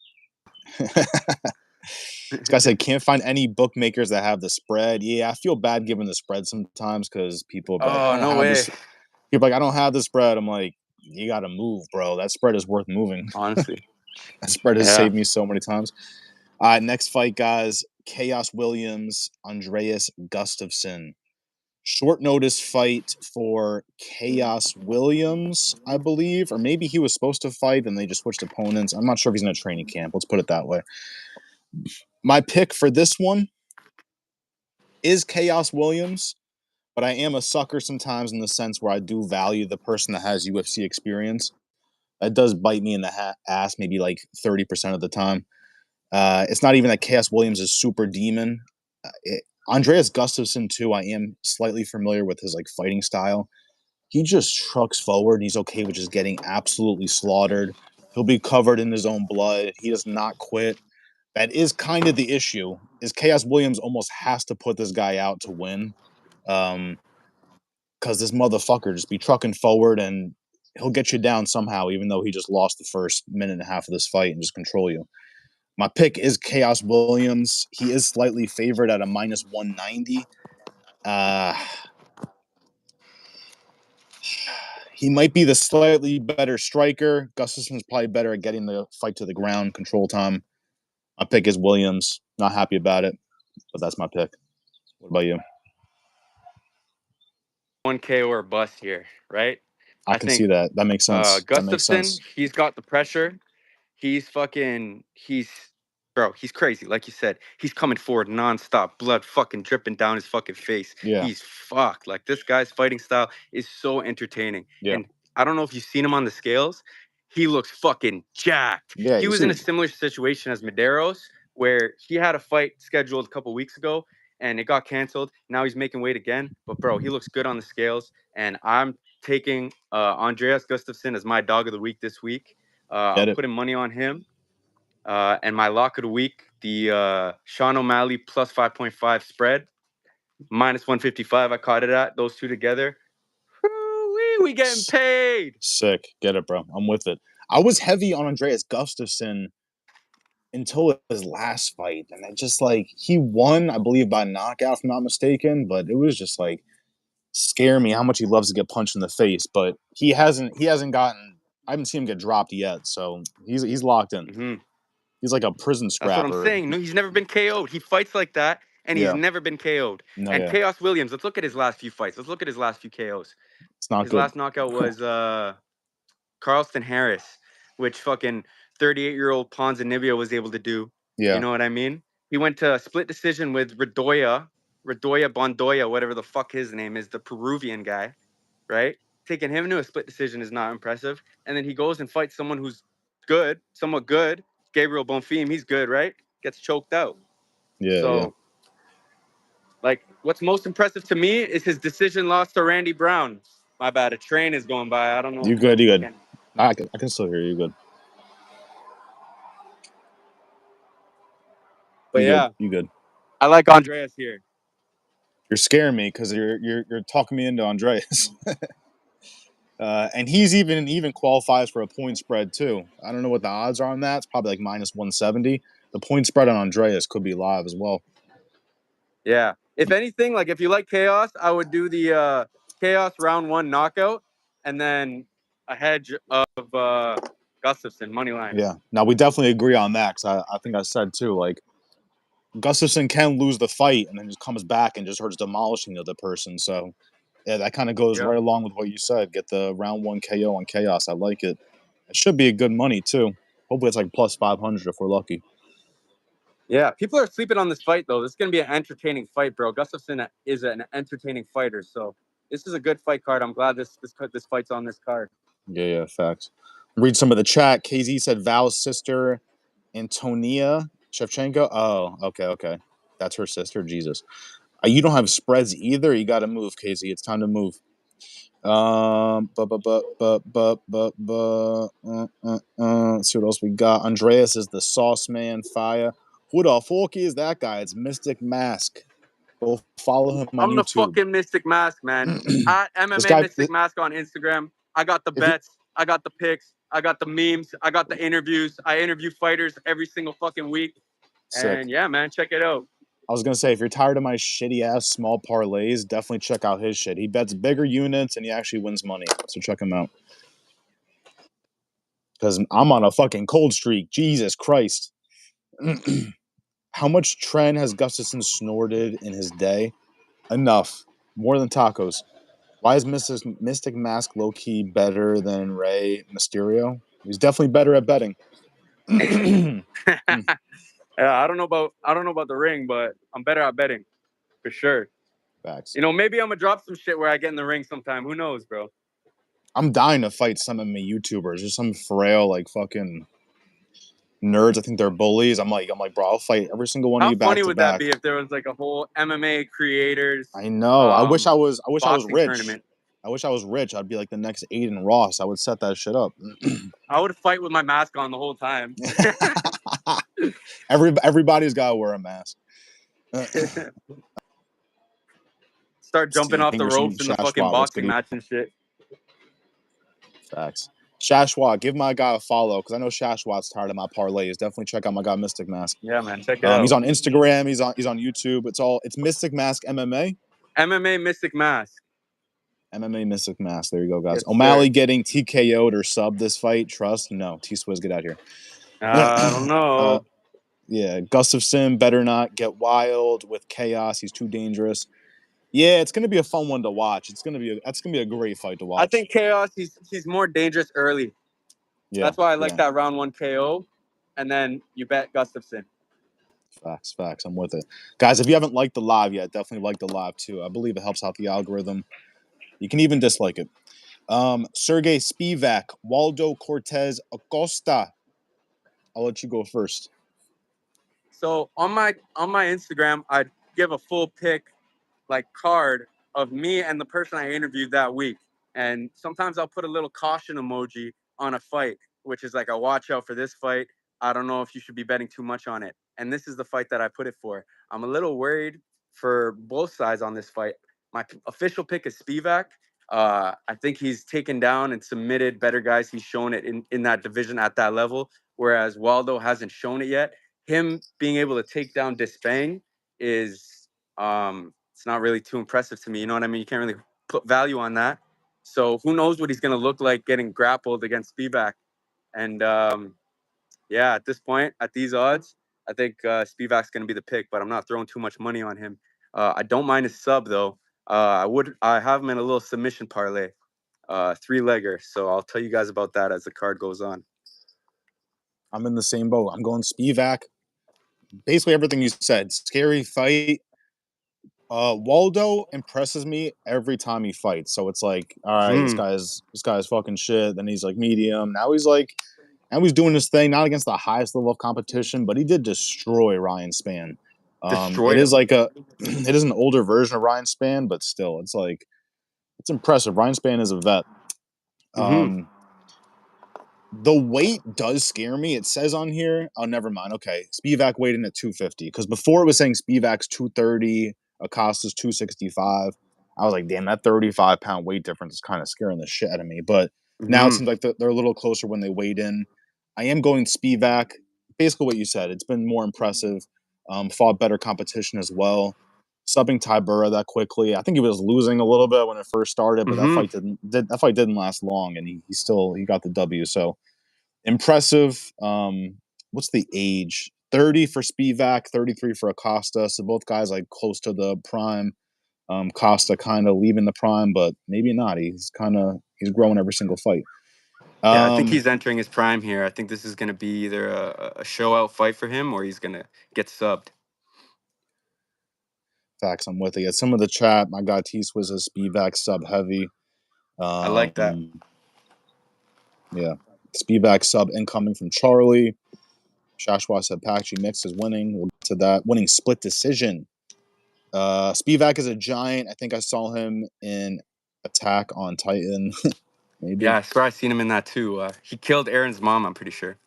Speaker 1: This guy said, can't find any bookmakers that have the spread. Yeah, I feel bad giving the spread sometimes because people be like, I
Speaker 2: Oh,
Speaker 1: don't
Speaker 2: no
Speaker 1: have
Speaker 2: way.
Speaker 1: this. People are like, I don't have the spread. I'm like, you got to move, bro. That spread is worth moving.
Speaker 2: Honestly.
Speaker 1: That spread has
Speaker 2: Yeah.
Speaker 1: saved me so many times. Next fight, guys. Chaos Williams, Andreas Gustafsson. Short notice fight for Chaos Williams, I believe. Or maybe he was supposed to fight and they just switched opponents. I'm not sure if he's in a training camp. Let's put it that way. My pick for this one is Chaos Williams, but I am a sucker sometimes in the sense where I do value the person that has UFC experience. That does bite me in the ass maybe like 30% of the time. It's not even that Chaos Williams is super demon. Andreas Gustafsson, too, I am slightly familiar with his like fighting style. He just trucks forward. He's okay with just getting absolutely slaughtered. He'll be covered in his own blood. He does not quit. That is kind of the issue. Is Chaos Williams almost has to put this guy out to win, because this motherfucker just be trucking forward and he'll get you down somehow, even though he just lost the first minute and a half of this fight and just control you. My pick is Chaos Williams. He is slightly favored at a -190. He might be the slightly better striker. Gustafsson's probably better at getting the fight to the ground, control time. My pick is Williams. Not happy about it, but that's my pick. What about you?
Speaker 2: 1K or bust here, right?
Speaker 1: I
Speaker 2: I
Speaker 1: can see
Speaker 2: think
Speaker 1: that. That makes sense. That makes
Speaker 2: Gustafson,
Speaker 1: sense.
Speaker 2: he's got the pressure. He's bro, he's crazy. Like you said, he's coming forward nonstop, blood fucking dripping down his fucking face.
Speaker 1: Yeah.
Speaker 2: He's fucked. Like this guy's fighting style is so entertaining.
Speaker 1: Yeah.
Speaker 2: And I don't know if you've seen him on the scales. He looks fucking jacked.
Speaker 1: Yeah.
Speaker 2: He
Speaker 1: You
Speaker 2: was
Speaker 1: see
Speaker 2: in a similar situation as Medeiros, where he had a fight scheduled a couple weeks ago and it got canceled. Now he's making weight again. But bro, he looks good on the scales. And I'm taking Andreas Gustafsson as my dog of the week this week. I'm
Speaker 1: get it.
Speaker 2: putting money on him. And my lock of the week, the Sean O'Malley plus 5.5 spread, minus 155. I caught it at those two together. Woo-wee, we getting paid.
Speaker 1: Sick. Get it, bro. I'm with it. I was heavy on Andreas Gustafsson until his last fight, and it just like he won, I believe, by knockout, if I'm not mistaken. But it was just like scare me how much he loves to get punched in the face. But he hasn't gotten. I haven't seen him get dropped yet, so he's locked in.
Speaker 2: Mm-hmm.
Speaker 1: He's like a prison
Speaker 2: That's what I'm
Speaker 1: scrapper.
Speaker 2: saying. No, he's never been KO'd. He fights like that, and he's
Speaker 1: Yeah.
Speaker 2: never been KO'd.
Speaker 1: No,
Speaker 2: And
Speaker 1: yeah.
Speaker 2: Chaos Williams, let's look at his last few fights. Let's look at his last few KOs.
Speaker 1: It's not
Speaker 2: His
Speaker 1: good.
Speaker 2: last knockout was Carlston Harris, which fucking 38-year-old Ponzinibbio was able to do.
Speaker 1: Yeah.
Speaker 2: You know what I mean? He went to a split decision with Radoya Bondoya, whatever the fuck his name is, the Peruvian guy, right? Taking him to a split decision is not impressive. And then he goes and fights someone who's good, somewhat good. Gabriel Bonfim, he's good, right? Gets choked out.
Speaker 1: Yeah,
Speaker 2: So,
Speaker 1: yeah.
Speaker 2: like, what's most impressive to me is his decision loss to Randy Brown. My bad, a train is going by. I don't know.
Speaker 1: You good? You good? I can still hear you. Good.
Speaker 2: But
Speaker 1: You
Speaker 2: yeah,
Speaker 1: good? You good?
Speaker 2: I like Andreas here.
Speaker 1: You're scaring me because you're talking me into Andreas. And he's even qualifies for a point spread too. I don't know what the odds are on that. It's probably like minus 170. The point spread on Andreas could be live as well.
Speaker 2: Yeah. If anything, like if you like Chaos, I would do the Chaos round 1 knockout and then a hedge of Gustafsson money line.
Speaker 1: Yeah. Now we definitely agree on that because I think I said too, like Gustafsson can lose the fight and then just comes back and just starts demolishing the other person. So yeah, that kind of goes right along with what you said. Get the round 1 KO on Chaos. I like it. It should be a good money too. Hopefully it's like plus 500 if we're lucky.
Speaker 2: Yeah, people are sleeping on this fight though. This is gonna be an entertaining fight, bro. Gustafsson is an entertaining fighter, so this is a good fight card. I'm glad this fight's on this card.
Speaker 1: Yeah, facts. Read some of the chat. KZ said Val's sister, Antonia Shevchenko. Oh, okay. That's her sister. Jesus. You don't have spreads either. You got to move, KZ. It's time to move. Let's see what else we got. Andreas is the sauce man. Fire. Who the fuck is that guy? It's Mystic Mask. Go follow him on
Speaker 2: I'm the
Speaker 1: YouTube.
Speaker 2: fucking Mystic Mask, man. At MMA Mystic Mask on Instagram. I got the bets. I got the picks. I got the memes. I got the interviews. I interview fighters every single fucking week.
Speaker 1: Sick.
Speaker 2: And yeah, man, check it out.
Speaker 1: I was gonna say, if you're tired of my shitty ass small parlays, definitely check out his shit. He bets bigger units and he actually wins money. So check him out. Because I'm on a fucking cold streak. Jesus Christ. How much Tren has Gustafsson snorted in his day? Enough. More than tacos. Why is Mystic Mask low key better than Rey Mysterio? He's definitely better at betting.
Speaker 2: I don't know about the ring, but I'm better at betting for sure.
Speaker 1: Facts.
Speaker 2: You know, maybe I'm gonna drop some shit where I get in the ring sometime. Who knows, bro?
Speaker 1: I'm dying to fight some of my YouTubers. Just some frail, like fucking nerds. I think they're bullies. I'm like, bro, I'll fight every single one of you back to back.
Speaker 2: How funny would that be if there was like a whole MMA creators?
Speaker 1: I know. I wish I was rich.
Speaker 2: Tournament.
Speaker 1: I wish I was rich. I'd be like the next Aiden Ross. I would set that shit up.
Speaker 2: I would fight with my mask on the whole time.
Speaker 1: Everybody's got to wear a mask.
Speaker 2: Start jumping off the ropes in the fucking boxing match and shit.
Speaker 1: Facts. Shashwa, give my guy a follow because I know Shashwa's tired of my parlays. Definitely check out my guy Mystic Mask.
Speaker 2: Yeah, man, check it out.
Speaker 1: He's on Instagram. He's on YouTube. It's Mystic Mask MMA.
Speaker 2: MMA Mystic Mask.
Speaker 1: MMA Mystic Mask. There you go, guys.
Speaker 2: Yes,
Speaker 1: O'Malley getting TKO'd or subbed this fight. Trust? No. T-Swizz, get out here.
Speaker 2: I don't know.
Speaker 1: Yeah, Gustafsson better not get wild with Chaos. He's too dangerous. Yeah, it's gonna be a fun one to watch. That's gonna be a great fight to watch.
Speaker 2: I think Chaos. He's more dangerous early. Yeah, that's why I like that round 1 KO, and then you bet Gustafsson.
Speaker 1: Facts. I'm with it, guys. If you haven't liked the live yet, definitely like the live too. I believe it helps out the algorithm. You can even dislike it. Sergey Spivak, Waldo Cortez Acosta. I'll let you go first.
Speaker 2: So on my Instagram, I'd give a full pick, like card of me and the person I interviewed that week. And sometimes I'll put a little caution emoji on a fight, which is like a watch out for this fight. I don't know if you should be betting too much on it. And this is the fight that I put it for. I'm a little worried for both sides on this fight. My official pick is Spivak. I think he's taken down and submitted better guys. He's shown it in that division at that level, whereas Waldo hasn't shown it yet. Him being able to take down Bisping is it's not really too impressive to me. You know what I mean? You can't really put value on that. So who knows what he's going to look like getting grappled against Spivak. And yeah, at this point, at these odds, I think Spivak's going to be the pick, but I'm not throwing too much money on him. I don't mind his sub though. I have him in a little submission parlay, 3-legger. So I'll tell you guys about that as the card goes on.
Speaker 1: I'm in the same boat. I'm going Spivak. Basically everything you said. Scary fight. Waldo impresses me every time he fights. So it's like, all right, this guy's fucking shit. Then he's like medium. Now he's doing this thing, not against the highest level of competition, but he did destroy Ryan Spann. It
Speaker 2: Destroyed
Speaker 1: is
Speaker 2: him.
Speaker 1: like it is an older version of Ryan Spann, but still, it's like it's impressive. Ryan Spann is a vet.
Speaker 2: Mm-hmm.
Speaker 1: The weight does scare me. It says on here, oh, never mind. Okay, Spivak weighed in at 250 because before it was saying Spivak's 230, Acosta's 265. I was like, damn, that 35-pound weight difference is kind of scaring the shit out of me. But now it
Speaker 2: Mm-hmm.
Speaker 1: seems like they're a little closer when they weighed in. I am going Spivak. Basically, what you said. It's been more impressive. Fought better competition as well. Subbing Tybura that quickly. I think he was losing a little bit when it first started, but
Speaker 2: Mm-hmm.
Speaker 1: that fight didn't last long, and he got the W. So impressive. What's the age? 30 for Spivak, 33 for Acosta. So both guys like close to the prime. Costa kind of leaving the prime, but maybe not. He's growing every single fight.
Speaker 2: Yeah, I think
Speaker 1: Um,
Speaker 2: he's entering his prime here. I think this is going to be either a show out fight for him or he's going to get subbed.
Speaker 1: Facts, I'm with it. Some of the chat, my guy T was a Spivak sub heavy.
Speaker 2: I like that.
Speaker 1: Yeah, Spivak sub incoming from Charlie. Shashwa said Pachi Mix is winning. We'll get to that. Winning split decision. Spivak is a giant. I think I saw him in Attack on Titan. Maybe.
Speaker 2: Yeah, I swear I seen him in that too. He killed Aaron's mom, I'm pretty sure.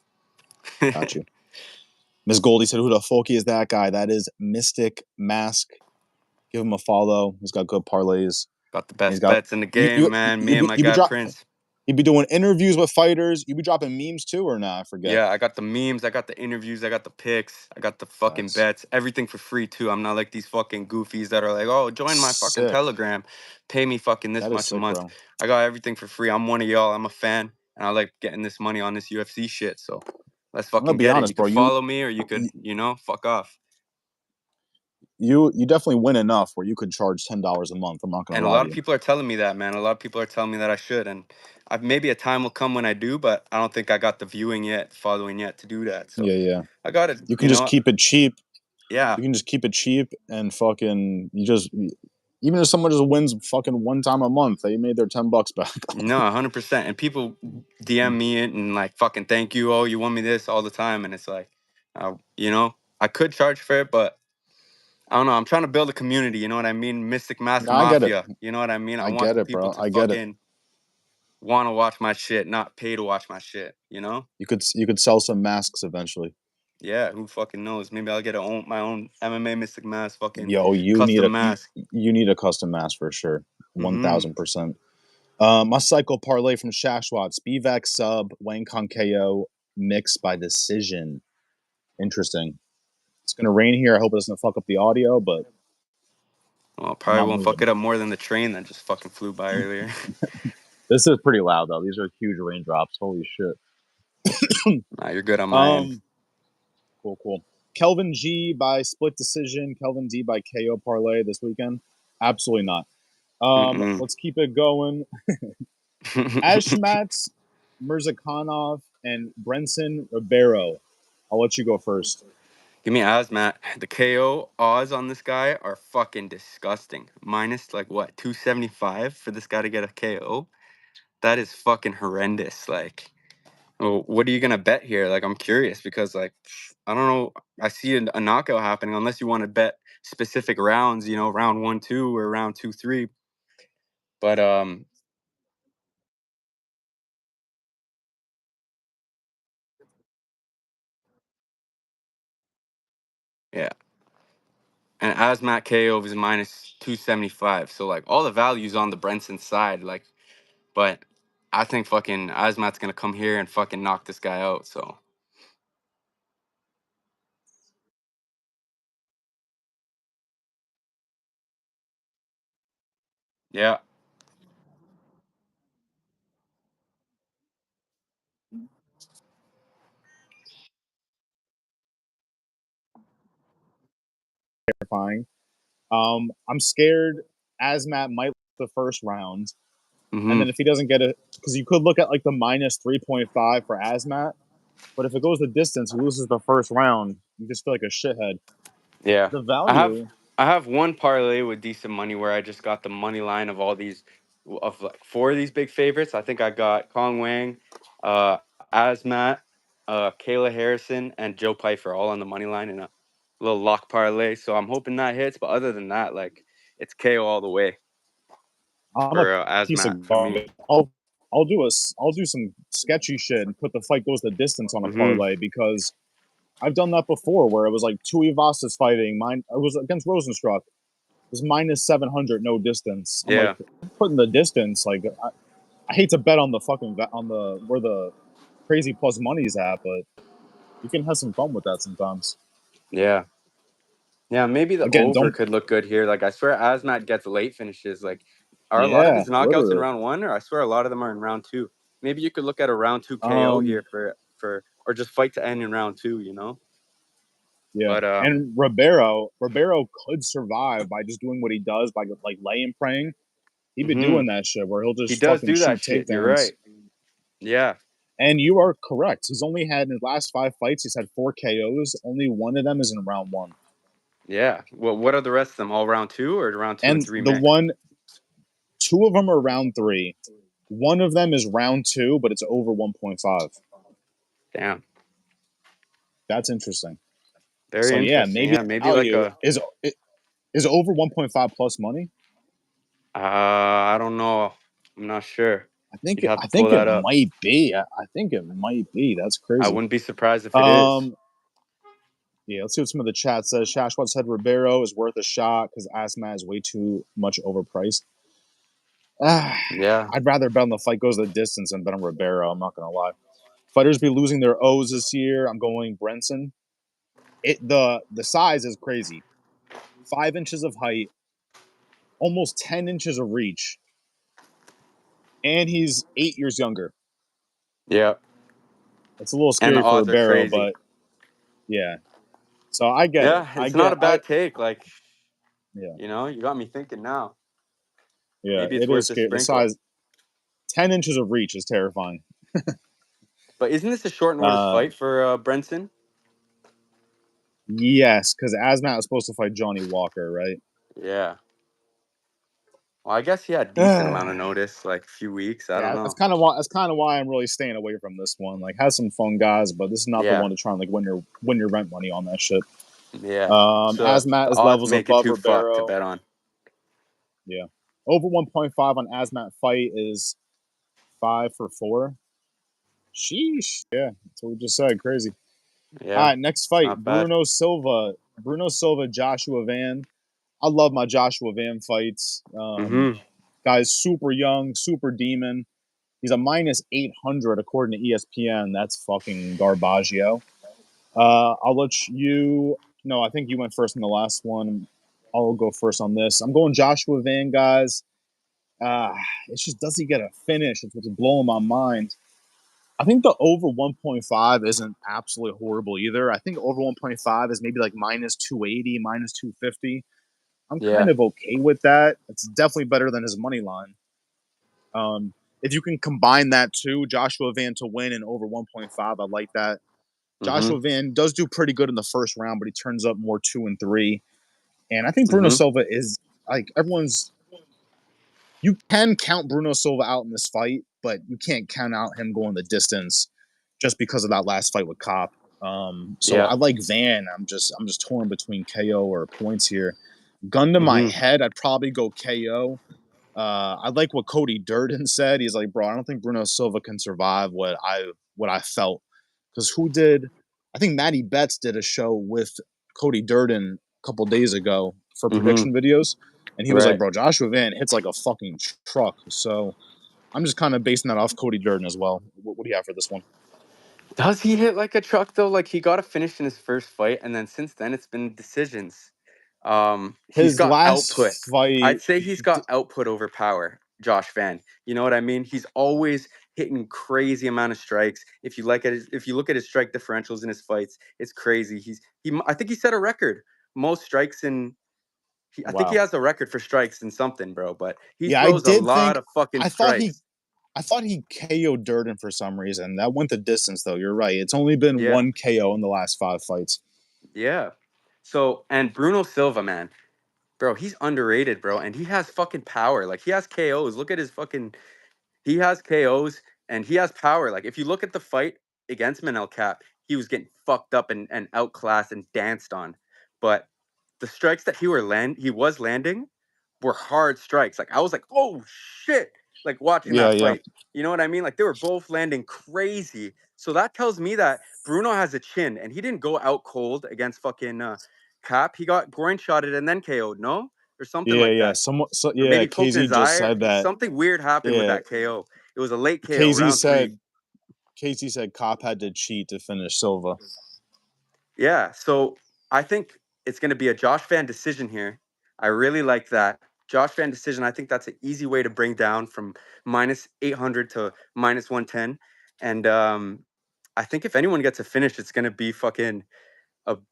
Speaker 1: Got you. Miss Goldie said, who the fuck is that guy? That is Mystic Mask. Give him a follow. He's got good parlays.
Speaker 2: Got the
Speaker 1: And he's
Speaker 2: best
Speaker 1: got
Speaker 2: bets in the game, man. Me and my guy Prince.
Speaker 1: He'd be doing interviews with fighters. You be dropping memes too, or not? I forget.
Speaker 2: Yeah, I got the memes, I got the interviews, I got the picks, I got the fucking
Speaker 1: Facts.
Speaker 2: bets, everything for free too. I'm not like these fucking goofies that are like, oh, join my fucking
Speaker 1: Sick.
Speaker 2: Telegram, pay me fucking this
Speaker 1: That is
Speaker 2: much a
Speaker 1: sick,
Speaker 2: month.
Speaker 1: bro.
Speaker 2: I got everything for free. I'm one of y'all. I'm a fan, and I like getting this money on this UFC shit. So let's
Speaker 1: I'm gonna
Speaker 2: fucking
Speaker 1: be
Speaker 2: get it. You
Speaker 1: honest,
Speaker 2: could
Speaker 1: bro.
Speaker 2: follow me, or you could, fuck off.
Speaker 1: You definitely win enough where you could charge $10 a month. I'm not gonna
Speaker 2: And a
Speaker 1: lie
Speaker 2: lot
Speaker 1: to
Speaker 2: of
Speaker 1: you.
Speaker 2: people are telling me that, man. A lot of people are telling me that I should, and maybe a time will come when I do, but I don't think I got the viewing yet, following yet to do that. So
Speaker 1: Yeah.
Speaker 2: I got it.
Speaker 1: You can just keep it cheap.
Speaker 2: Yeah.
Speaker 1: You can just keep it cheap and fucking even if someone just wins fucking one time a month, they made their $10 back.
Speaker 2: No, 100%. And people DM me it and like fucking thank you. Oh, you won me this all the time, and it's like, I could charge for it, but I don't know. I'm trying to build a community. You know what I mean? Mystic Mask
Speaker 1: No, I get it.
Speaker 2: Mafia. You know what I mean? I
Speaker 1: I
Speaker 2: want
Speaker 1: get
Speaker 2: the
Speaker 1: it,
Speaker 2: people
Speaker 1: bro.
Speaker 2: to
Speaker 1: I get it.
Speaker 2: fucking want to watch my shit, not pay to watch my shit. You know?
Speaker 1: You could sell some masks eventually.
Speaker 2: Yeah. Who fucking knows? Maybe I'll get my own MMA Mystic Mask fucking
Speaker 1: Yo,
Speaker 2: custom mask.
Speaker 1: you need a custom mask for sure.
Speaker 2: Mm-hmm.
Speaker 1: 1000%. My cycle parlay from Shashwat, Spivak sub, Wayne Kong KO, mix by decision. Interesting. It's gonna rain here. I hope it doesn't fuck up the audio, but
Speaker 2: Well,
Speaker 1: I'm
Speaker 2: probably
Speaker 1: not
Speaker 2: won't fuck
Speaker 1: moving.
Speaker 2: it up more than the train that just fucking flew by earlier.
Speaker 1: This is pretty loud though. These are huge raindrops. Holy shit.
Speaker 2: Nah, you're good on my end.
Speaker 1: Um, cool. Kelvin G by split decision. Kelvin D by KO parlay this weekend. Absolutely not.
Speaker 2: Mm-mm.
Speaker 1: Let's keep it going. Ashmat Mirzakhanov and Brenson Ribeiro. I'll let you go first.
Speaker 2: Give me Asmat. The KO odds on this guy are fucking disgusting. Minus like what, 275 for this guy to get a KO? That is fucking horrendous. Like, well, what are you gonna bet here? Like, I'm curious because like I don't know. I see a knockout happening unless you want to bet specific rounds. Round 1, 2, or round 2, 3. But Yeah. And Asmat KO is minus 275. So like all the values on the Brenson side. Like, but I think fucking Asmat's gonna come here and fucking knock this guy out. So yeah.
Speaker 1: Terrifying. I'm scared Asmat might lose the first round, and
Speaker 2: Mm-hmm.
Speaker 1: then if he doesn't get it, because you could look at like the minus 3.5 for Asmat, but if it goes the distance, he loses the first round. You just feel like a shithead.
Speaker 2: Yeah.
Speaker 1: The
Speaker 2: I have
Speaker 1: value,
Speaker 2: I have one parlay with decent money where I just got the money line of all these of like four of these big favorites. I think I got Kong Wang, uh Asmat, Kayla Harrison, and Joe Pfeiffer all on the money line in a little lock parlay. So I'm hoping that hits. But other than that, like it's KO all the way
Speaker 1: I'm a
Speaker 2: for
Speaker 1: piece
Speaker 2: Asmat
Speaker 1: of
Speaker 2: for me.
Speaker 1: garbage. I'll do some sketchy shit and put the fight goes the distance on a
Speaker 2: Mm-hmm.
Speaker 1: parlay because I've done that before where it was like two Ivasas fighting. Mine it was against Rosenstruck. It was minus 700 no distance. I'm like
Speaker 2: Yeah.
Speaker 1: putting the distance. Like I hate to bet on the fucking on the where the crazy plus money's at, but you can have some fun with that sometimes.
Speaker 2: Yeah. Yeah, maybe the
Speaker 1: Again,
Speaker 2: over
Speaker 1: don't.
Speaker 2: could look good here. Like I swear Asmat gets late finishes. Like are a lot of
Speaker 1: Yeah,
Speaker 2: his knockouts in
Speaker 1: literally.
Speaker 2: round one, or I swear a lot of them are in round two. Maybe you could look at a round two KO
Speaker 1: Um,
Speaker 2: here for or just fight to end in round two, you know?
Speaker 1: yeah,
Speaker 2: But
Speaker 1: and Ribeiro could survive by just doing what he does by like laying praying. He'd be
Speaker 2: mhm.
Speaker 1: doing that shit where he'll
Speaker 2: He
Speaker 1: just
Speaker 2: does
Speaker 1: fucking
Speaker 2: do that
Speaker 1: shoot
Speaker 2: shit. You're
Speaker 1: takedowns.
Speaker 2: right. Yeah.
Speaker 1: And you are correct. He's only had in his last 5 fights, he's had 4 KOs. Only one of them is in round one.
Speaker 2: Yeah. Well, what are the rest of them? All round two or round two and
Speaker 1: And
Speaker 2: three
Speaker 1: the
Speaker 2: mixed?
Speaker 1: one, two of them are round three. One of them is round two, but it's over 1.5.
Speaker 2: Damn.
Speaker 1: That's interesting.
Speaker 2: Very
Speaker 1: So yeah,
Speaker 2: interesting.
Speaker 1: maybe
Speaker 2: Yeah, maybe like
Speaker 1: value
Speaker 2: a
Speaker 1: is over 1.5 plus money.
Speaker 2: I don't know. I'm not sure. You'd have
Speaker 1: I
Speaker 2: to pull
Speaker 1: think it
Speaker 2: that up.
Speaker 1: might be. I think it might be. That's
Speaker 2: I
Speaker 1: crazy.
Speaker 2: wouldn't be surprised if it is.
Speaker 1: Um, yeah, let's see what some of the chat says. Shashwat said Ribeiro is worth a shot because Asmat is way too much overpriced. Ah,
Speaker 2: Yeah.
Speaker 1: I'd rather bet on the fight goes the distance than bet on Ribeiro. I'm not gonna lie. Fighters be losing their O's this year. I'm going Brenson. The size is crazy. 5 inches of height, almost 10 inches of reach, and he's 8 years younger.
Speaker 2: Yeah.
Speaker 1: It's a little
Speaker 2: And the
Speaker 1: scary for
Speaker 2: odds are
Speaker 1: Ribeiro,
Speaker 2: crazy.
Speaker 1: but yeah. So I get it.
Speaker 2: Yeah, it's not a bad take. Like,
Speaker 1: Yeah,
Speaker 2: you got me thinking now.
Speaker 1: yeah.
Speaker 2: Maybe it's
Speaker 1: It
Speaker 2: worth
Speaker 1: is
Speaker 2: a
Speaker 1: scary. The
Speaker 2: sprinkle.
Speaker 1: size, 10 inches of reach is terrifying.
Speaker 2: But isn't this a short notice
Speaker 1: Uh,
Speaker 2: fight for Brenson?
Speaker 1: yes, because Asmat was supposed to fight Johnny Walker, right?
Speaker 2: Yeah. Well, I guess he had decent amount of
Speaker 1: Yeah,
Speaker 2: notice, like a few weeks. I don't know.
Speaker 1: that's kind of why I'm really staying away from this one. Like, has some fun guys, but this is not the
Speaker 2: Yeah.
Speaker 1: one to try and like win your rent money on that shit.
Speaker 2: Yeah. So
Speaker 1: Asmat
Speaker 2: the
Speaker 1: is
Speaker 2: odds
Speaker 1: levels
Speaker 2: make it
Speaker 1: above
Speaker 2: too fucked to
Speaker 1: Ribeiro.
Speaker 2: bet on.
Speaker 1: Yeah, over 1.5 on Asmat fight is 5 for 4. Sheesh. Yeah, that's what we just said. Crazy. All
Speaker 2: Yeah.
Speaker 1: right, next
Speaker 2: It's
Speaker 1: fight:
Speaker 2: not bad.
Speaker 1: Bruno Silva, Joshua Van. I love my Joshua Van fights.
Speaker 2: Mm-hmm.
Speaker 1: Guy's super young, super demon. He's a minus 800 according to ESPN. That's fucking garbaggio. I'll let you. No, I think you went first in the last one. I'll go first on this. I'm going Joshua Van, guys. Uh, it's just does he get a finish? It's what's blowing my mind. I think the over 1.5 isn't absolutely horrible either. I think over 1.5 is maybe like minus 280, minus 250. I'm kind
Speaker 2: Yeah.
Speaker 1: of okay with that. It's definitely better than his money line. If you can combine that too, Joshua Van to win and over 1.5, I like that.
Speaker 2: Mm-hmm.
Speaker 1: Joshua Van does do pretty good in the first round, but he turns up more 2 and 3. And I think Bruno
Speaker 2: Mm-hmm.
Speaker 1: Silva is like everyone's. You can count Bruno Silva out in this fight, but you can't count out him going the distance just because of that last fight with Cop. So
Speaker 2: Yeah.
Speaker 1: I like Van. I'm just torn between KO or points here. Gun to my
Speaker 2: Mm-hmm.
Speaker 1: head, I'd probably go KO. I like what Cody Durden said. He's like, bro, I don't think Bruno Silva can survive what I felt because who did? I think Matty Betts did a show with Cody Durden a couple days ago for
Speaker 2: Mm-hmm.
Speaker 1: prediction videos, and he was like,
Speaker 2: Right.
Speaker 1: "Bro, Joshua Van hits like a fucking truck." So I'm just kind of basing that off Cody Durden as well. What do you have for this one?
Speaker 2: Does he hit like a truck though? Like he got a finish in his first fight, and then since then it's been decisions. He's
Speaker 1: His
Speaker 2: got
Speaker 1: last
Speaker 2: output. I'd
Speaker 1: fight,
Speaker 2: say he's got output over power, Josh Van. You know what I mean? He's always hitting crazy amount of strikes. If you look at his strike differentials in his fights, it's crazy. I think he set a record. Most strikes in I think he
Speaker 1: wow.
Speaker 2: has a record for strikes in something, bro, but he
Speaker 1: Yeah, I
Speaker 2: throws a
Speaker 1: did
Speaker 2: lot
Speaker 1: think
Speaker 2: of fucking
Speaker 1: I thought he
Speaker 2: strikes.
Speaker 1: I thought he KO'd Durden for some reason. That went the distance, though. You're right. It's only been
Speaker 2: Yeah.
Speaker 1: one KO in the last 5 fights.
Speaker 2: Yeah. So, and Bruno Silva, man. Bro, he's underrated, bro, and he has fucking power. Like he has KOs. Look at his fucking he has KOs and he has power. Like if you look at the fight against Manel Cap, he was getting fucked up and outclassed and danced on. But the strikes that he was landing were hard strikes. Like I was like, oh shit, like watching
Speaker 1: Yeah,
Speaker 2: that
Speaker 1: yeah.
Speaker 2: fight. You know what I mean? Like they were both landing crazy. So that tells me that Bruno has a chin and he didn't go out cold against fucking Cap. He got groin shotted and then KO'd, no? Or something
Speaker 1: Yeah,
Speaker 2: like
Speaker 1: yeah.
Speaker 2: that.
Speaker 1: Somewhat, so,
Speaker 2: Or
Speaker 1: yeah,
Speaker 2: maybe poked in
Speaker 1: KZ
Speaker 2: his
Speaker 1: just
Speaker 2: eye.
Speaker 1: said that.
Speaker 2: Something weird happened with
Speaker 1: Yeah,
Speaker 2: that KO. It was a late KO,
Speaker 1: KZ
Speaker 2: round 3.
Speaker 1: said Casey said Cop had to cheat to finish Silva.
Speaker 2: Yeah, so I think it's going to be a Josh Van decision here. I really like that. Josh Van decision, I think that's an easy way to bring down from minus 800 to minus 110. And I think if anyone gets a finish, it's going to be fucking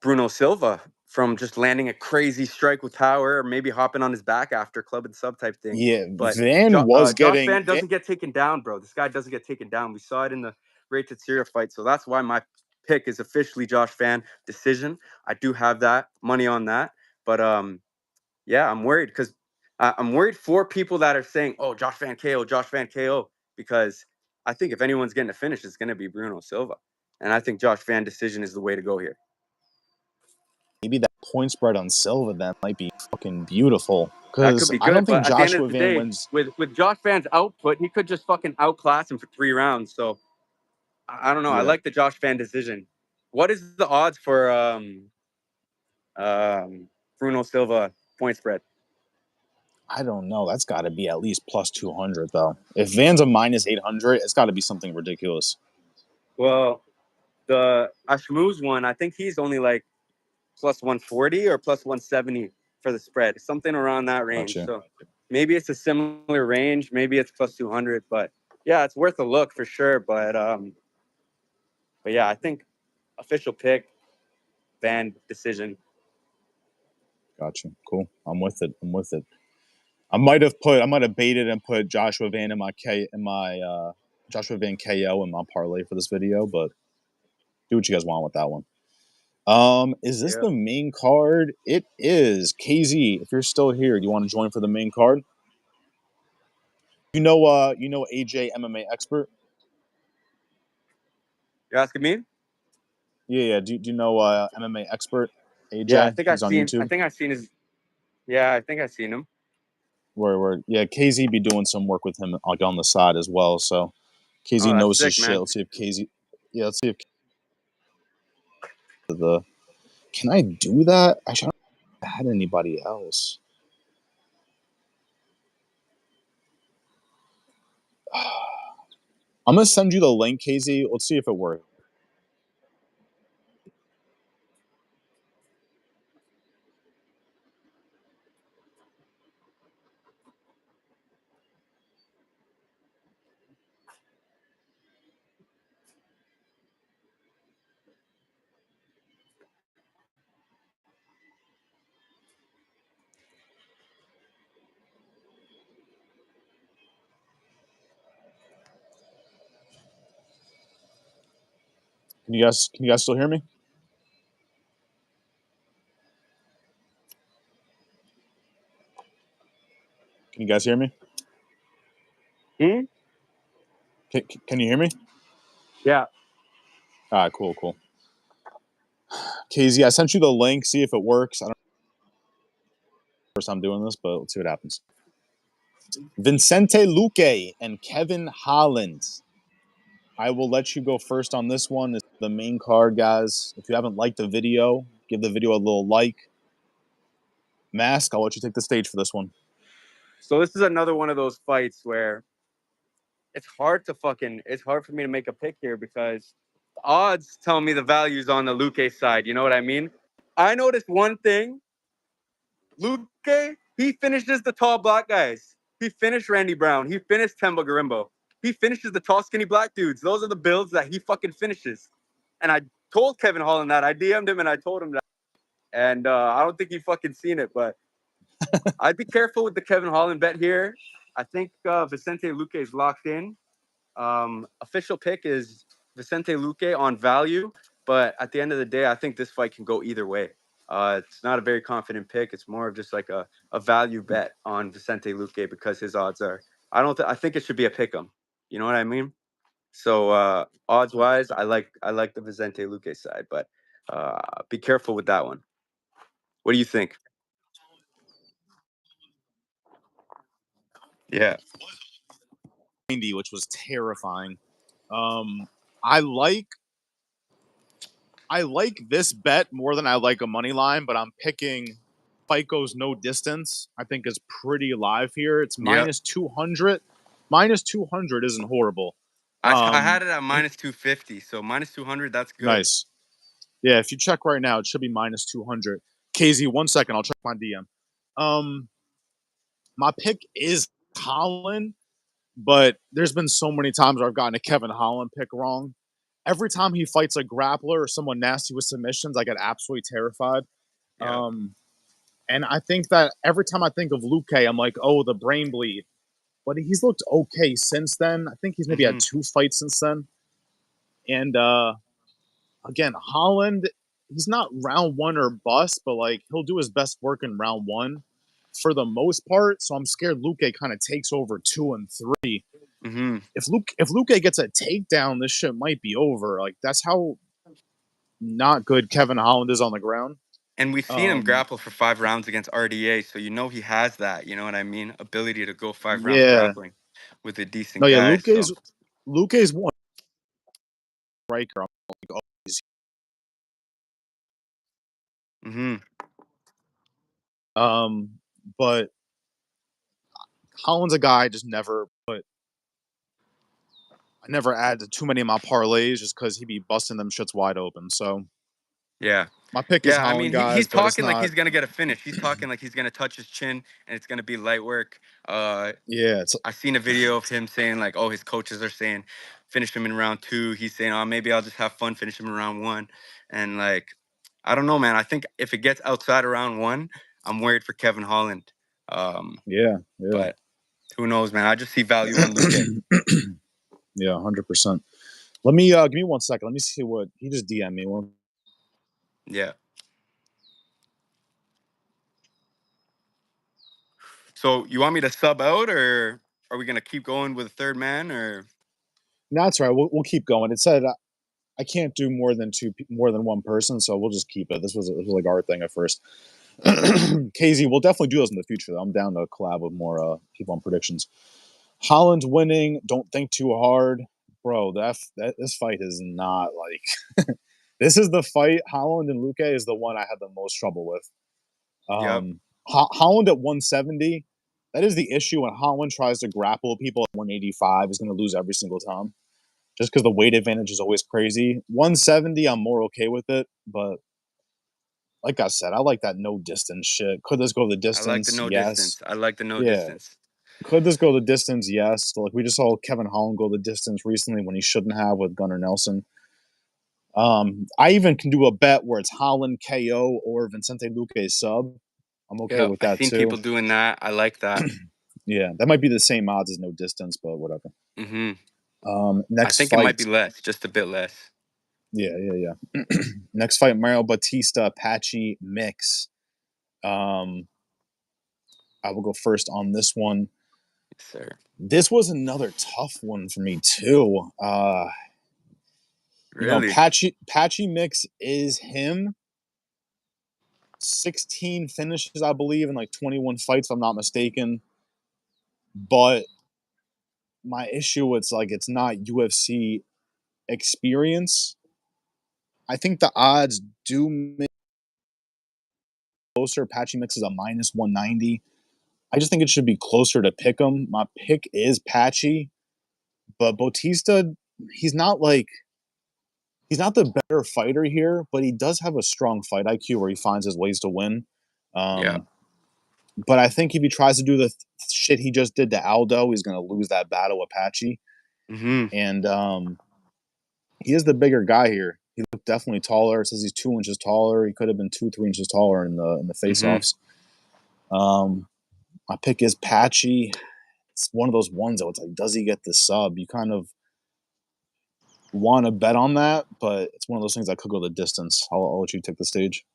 Speaker 2: Bruno Silva from just landing a crazy strike with power or maybe hopping on his back after club and sub type thing.
Speaker 1: Yeah,
Speaker 2: But
Speaker 1: Van was
Speaker 2: Josh
Speaker 1: getting
Speaker 2: Van doesn't get taken down, bro. This guy doesn't get taken down. We saw it in the Rated Syria fight. So that's why my pick is officially Josh Van decision. I do have that money on that. But yeah, I'm worried because I'm worried for people that are saying, oh, Josh Van KO, Josh Van KO, because I think if anyone's getting a finish, it's going to be Bruno Silva. And I think Josh Van decision is the way to go here.
Speaker 1: maybe that point spread on Silva that might be fucking beautiful
Speaker 2: That could
Speaker 1: because
Speaker 2: be
Speaker 1: I don't
Speaker 2: good,
Speaker 1: think
Speaker 2: but at the end
Speaker 1: Joshua
Speaker 2: of the
Speaker 1: Van
Speaker 2: day,
Speaker 1: wins.
Speaker 2: with Josh Van's output, he could just fucking outclass him for 3 rounds. So I don't know. I
Speaker 1: Yeah,
Speaker 2: like the Josh Van decision. What is the odds for Bruno Silva point spread?
Speaker 1: I don't know. That's got to be at least plus 200 though. If Van's a minus 800, it's got to be something ridiculous.
Speaker 2: Well, the Ashmuz one, I think he's only like plus 140 or plus 170 for the spread, something around that range.
Speaker 1: Gotcha.
Speaker 2: So maybe it's a similar range, maybe it's plus 200, but yeah, it's worth a look for sure. But yeah, I think official pick, Van decision.
Speaker 1: Gotcha. Cool. I'm with it. I'm with it. I might have baited and put Joshua Van Joshua Van KO in my parlay for this video, but do what you guys want with that one. Is this
Speaker 2: Yeah.
Speaker 1: the main card? It is. KZ, if you're still here, do you want to join for the main card? You know AJ MMA expert?
Speaker 2: You're asking me?
Speaker 1: Yeah, yeah. Do you know MMA expert
Speaker 2: Yeah, I
Speaker 1: AJ?
Speaker 2: think
Speaker 1: He's on
Speaker 2: I
Speaker 1: YouTube.
Speaker 2: think I've seen his. Yeah, I think I've seen him.
Speaker 1: Where yeah, KZ be doing some work with him like on the side as well. So
Speaker 2: Oh,
Speaker 1: KZ
Speaker 2: that's
Speaker 1: knows his
Speaker 2: sick,
Speaker 1: shit.
Speaker 2: man.
Speaker 1: Let's see if KZ. Yeah, let's see if the. Can I do that? Actually, I don't know if I had anybody else. I'm gonna send you the link, KZ. Let's see if it works. Can you guys still hear me? Can you guys hear me?
Speaker 2: Hmm?
Speaker 1: Can you hear me?
Speaker 2: Yeah.
Speaker 1: All right, cool, cool. KZ, I sent you the link. See if it works. I don't know if it's the first time doing this, but let's see what happens. Vincente Luque and Kevin Holland. I will let you go first on this one. It's the main card, guys. If you haven't liked the video, Give the video a little like. Mask, I'll let you take the stage for this one.
Speaker 2: So this is another one of those fights where it's hard for me to make a pick here because the odds tell me the values on the Luque side. You know what I mean? I noticed one thing. Luque, he finishes the tall black guys. He finished Randy Brown. He finished Temba Garimbo. He finishes the tall, skinny black dudes. Those are the builds that he fucking finishes. And I told Kevin Holland that. I DM'd him and I told him that. And I don't think he fucking seen it, but I'd be careful with the Kevin Holland bet here. I think Vicente Luque is locked in. Official pick is Vicente Luque on value, but at the end of the day, I think this fight can go either way. It's not a very confident pick. It's more of just like a value bet on Vicente Luque because his odds are. I think it should be a pick 'em. You know what I mean? So odds wise, I like the Vicente Luque side, but be careful with that one. What do you think? Yeah.
Speaker 1: 90, which was terrifying. I like this bet more than I like a money line, but I'm picking fight goes no distance. I think is pretty live here. It's
Speaker 2: Yep.
Speaker 1: minus 200. Minus 200 isn't horrible.
Speaker 2: I had it at minus 250, so minus 200, that's good.
Speaker 1: Nice. Yeah, if you check right now, it should be minus 200. KZ, 1 second, I'll check my DM. My pick is Holland, but there's been so many times where I've gotten a Kevin Holland pick wrong. Every time he fights a grappler or someone nasty with submissions, I get absolutely terrified.
Speaker 2: Yeah.
Speaker 1: And I think that every time I think of Luque, I'm like, oh, the brain bleed. But he's looked okay since then. I think he's maybe had 2 fights since then. And again, Holland, he's not round 1 or bust, but like he'll do his best work in round 1 for the most part. So I'm scared Luque kind of takes over 2 and 3. If Luque gets a takedown, this shit might be over. Like that's how not good Kevin Holland is on the ground.
Speaker 2: And we've seen him grapple for 5 rounds against RDA, so you know he has that. You know what I mean? Ability to go 5 rounds
Speaker 1: Yeah.
Speaker 2: grappling with a decent
Speaker 1: No, yeah,
Speaker 2: guy.
Speaker 1: Luque's one striker. I'm like, oh, but Holland's a guy I just never put. I never add too many of my parlays just because he'd be busting them shits wide open. So
Speaker 2: yeah.
Speaker 1: my pick is
Speaker 2: Yeah, I
Speaker 1: Holland,
Speaker 2: mean,
Speaker 1: guys,
Speaker 2: he's
Speaker 1: but it's
Speaker 2: talking like
Speaker 1: not.
Speaker 2: he's gonna get a finish. He's talking like he's gonna touch his chin and it's gonna be light work.
Speaker 1: Yeah, it's
Speaker 2: I seen a video of him saying like, "Oh, his coaches are saying finish him in round 2." He's saying, "Oh, maybe I'll just have fun, finish him in round 1." And like, I don't know, man. I think if it gets outside of round 1, I'm worried for Kevin Holland.
Speaker 1: yeah.
Speaker 2: But who knows, man? I just see value on Luque.
Speaker 1: Yeah, 100%. Let me give me 1 second. Let me see what he just DM'd me one.
Speaker 2: Yeah. So you want me to sub out, or are we gonna keep going with a third man, or?
Speaker 1: No, that's right. We'll keep going. It said I can't do more than one person, so we'll just keep it. This was like our thing at first. KZ, we'll definitely do those in the future. Though. I'm down to collab with more people on predictions. Holland's winning. Don't think too hard, bro. This fight is not like. This is the fight. Holland and Luque is the one I had the most trouble with.
Speaker 2: Yep.
Speaker 1: Holland at 170. That is the issue when Holland tries to grapple people at 185. He's going to lose every single time, just because the weight advantage is always crazy. 170, I'm more okay with it, but like I said, I like that no distance shit. Could this go the
Speaker 2: I like the
Speaker 1: distance?
Speaker 2: no
Speaker 1: Yes.
Speaker 2: distance. I like the no
Speaker 1: Yeah.
Speaker 2: distance.
Speaker 1: Could this go the distance? Yes. Like we just saw Kevin Holland go the distance recently when he shouldn't have with Gunnar Nelson. I even can do a bet where it's Holland KO or Vicente Luque sub. I'm okay
Speaker 2: Yeah,
Speaker 1: with
Speaker 2: I've
Speaker 1: that
Speaker 2: seen
Speaker 1: too.
Speaker 2: people doing that. I like that.
Speaker 1: Yeah, that might be the same odds as no distance, but whatever.
Speaker 2: I
Speaker 1: Next
Speaker 2: think it might
Speaker 1: fight.
Speaker 2: be less, just a bit less.
Speaker 1: Yeah. Next fight, Mario Batista, Patchy Mix. I will go first on this one.
Speaker 2: Yes, sir.
Speaker 1: This was another tough one for me too.
Speaker 2: Really?
Speaker 1: Patchy Mix is him. 16 finishes, I believe, in like 21 fights, if I'm not mistaken. But my issue, it's not UFC experience. I think the odds do make closer. Patchy mixes a -190. I just think it should be closer to Pick'em. My pick is Patchy, but Bautista, he's not like he's not the better fighter here, but he does have a strong fight IQ where he finds his ways to win.
Speaker 2: Yeah.
Speaker 1: But I think if he tries to do the shit he just did to Aldo, he's going to lose that battle with Patchy.
Speaker 2: Mm-hmm.
Speaker 1: And he is the bigger guy here. He looked definitely taller. It says he's 2 inches taller. He could have been 2-3 inches taller in the
Speaker 2: Mm-hmm.
Speaker 1: face-offs. My pick is Patchy. It's one of those ones though. It's like, does he get the sub? You kind of want to bet on that, but it's one of those things that could go the distance. I'll let you take the stage.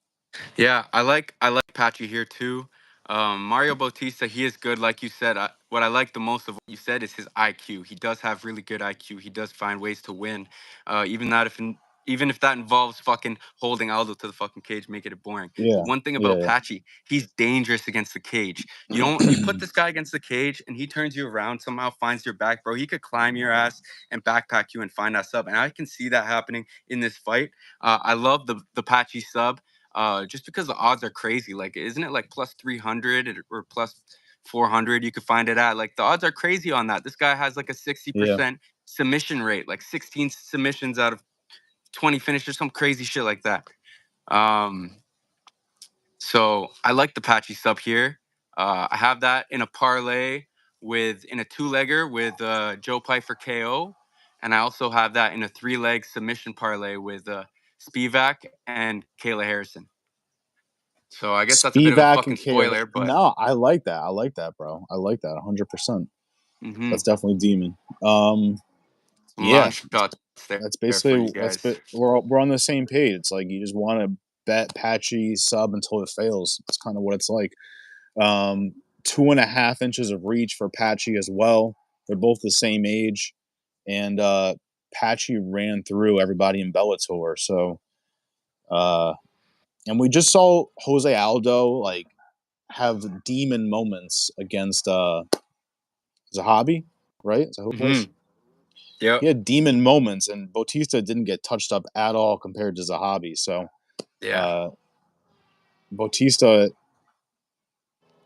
Speaker 2: Yeah, I like Patchy here too. Mario Bautista, he is good, like you said. What I like the most of what you said is his IQ. He does have really good IQ. He does find ways to win, even if that involves fucking holding Aldo to the fucking cage, making it boring.
Speaker 1: Yeah,
Speaker 2: The one thing about
Speaker 1: yeah,
Speaker 2: Patchy, he's dangerous against the cage. You put this guy against the cage, and he turns you around somehow, finds your back, bro. He could climb your ass and backpack you and find that sub, and I can see that happening in this fight. I love the Patchy sub. Just because the odds are crazy. Like, isn't it like plus 300 or plus 400? You could find it at. Like, the odds are crazy on that. This guy has like a
Speaker 1: yeah.
Speaker 2: 60% submission rate, like 16 submissions out of 20 finishes, some crazy shit like that. So I like the Patchy sub here. I have that in a parlay in a 2-legger with Joe Pyfer KO. And I also have that in a 3-leg submission parlay with Spivak and Kayla Harrison. So I guess that's a bit of a
Speaker 1: Spivak
Speaker 2: fucking
Speaker 1: and Kayla.
Speaker 2: spoiler, but
Speaker 1: No, I like that. I like that, bro. I like that 100%.
Speaker 2: mm-hmm.
Speaker 1: That's definitely demon.
Speaker 2: Some long
Speaker 1: Yeah,
Speaker 2: shots
Speaker 1: that's
Speaker 2: there for you
Speaker 1: basically
Speaker 2: guys.
Speaker 1: we're on the same page. It's like you just want to bet Patchy sub until it fails. It's kind of what it's like. 2.5 inches of reach for Patchy as well. They're both the same age, and Patchy ran through everybody in Bellator. So, and we just saw Jose Aldo like have demon moments against Zahabi, right? Is that who it was?
Speaker 2: Mm-hmm. Yep.
Speaker 1: He had demon moments, and Bautista didn't get touched up at all compared to Zahabi. So
Speaker 2: Yeah.
Speaker 1: uh, Bautista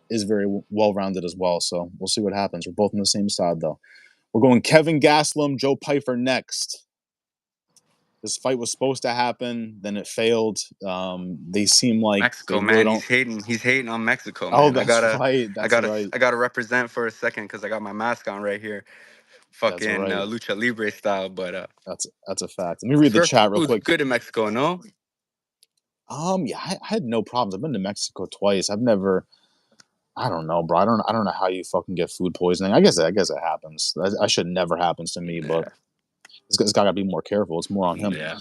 Speaker 1: is very well rounded as well. So we'll see what happens. We're both on the same side, though. We're going Kevin Gastelum, Joe Pyfer next. This fight was supposed to happen, then it failed. They seem like they
Speaker 2: Mexico,
Speaker 1: really
Speaker 2: man.
Speaker 1: don't.
Speaker 2: He's hating on Mexico,
Speaker 1: Oh,
Speaker 2: man.
Speaker 1: that's right. That's right.
Speaker 2: I gotta represent for a second because I got my mask on right here,
Speaker 1: That's
Speaker 2: fucking
Speaker 1: right.
Speaker 2: lucha libre style. But
Speaker 1: That's a fact. Let me read the
Speaker 2: surf
Speaker 1: chat real
Speaker 2: food's
Speaker 1: quick.
Speaker 2: good in Mexico, no?
Speaker 1: Yeah, I had no problems. I've been to Mexico twice. I've never. I don't know, bro. I don't know how you fucking get food poisoning. I guess it happens. I should never happens to me, but
Speaker 2: Yeah.
Speaker 1: this guy's got to be more careful. It's more on him.
Speaker 2: Yeah.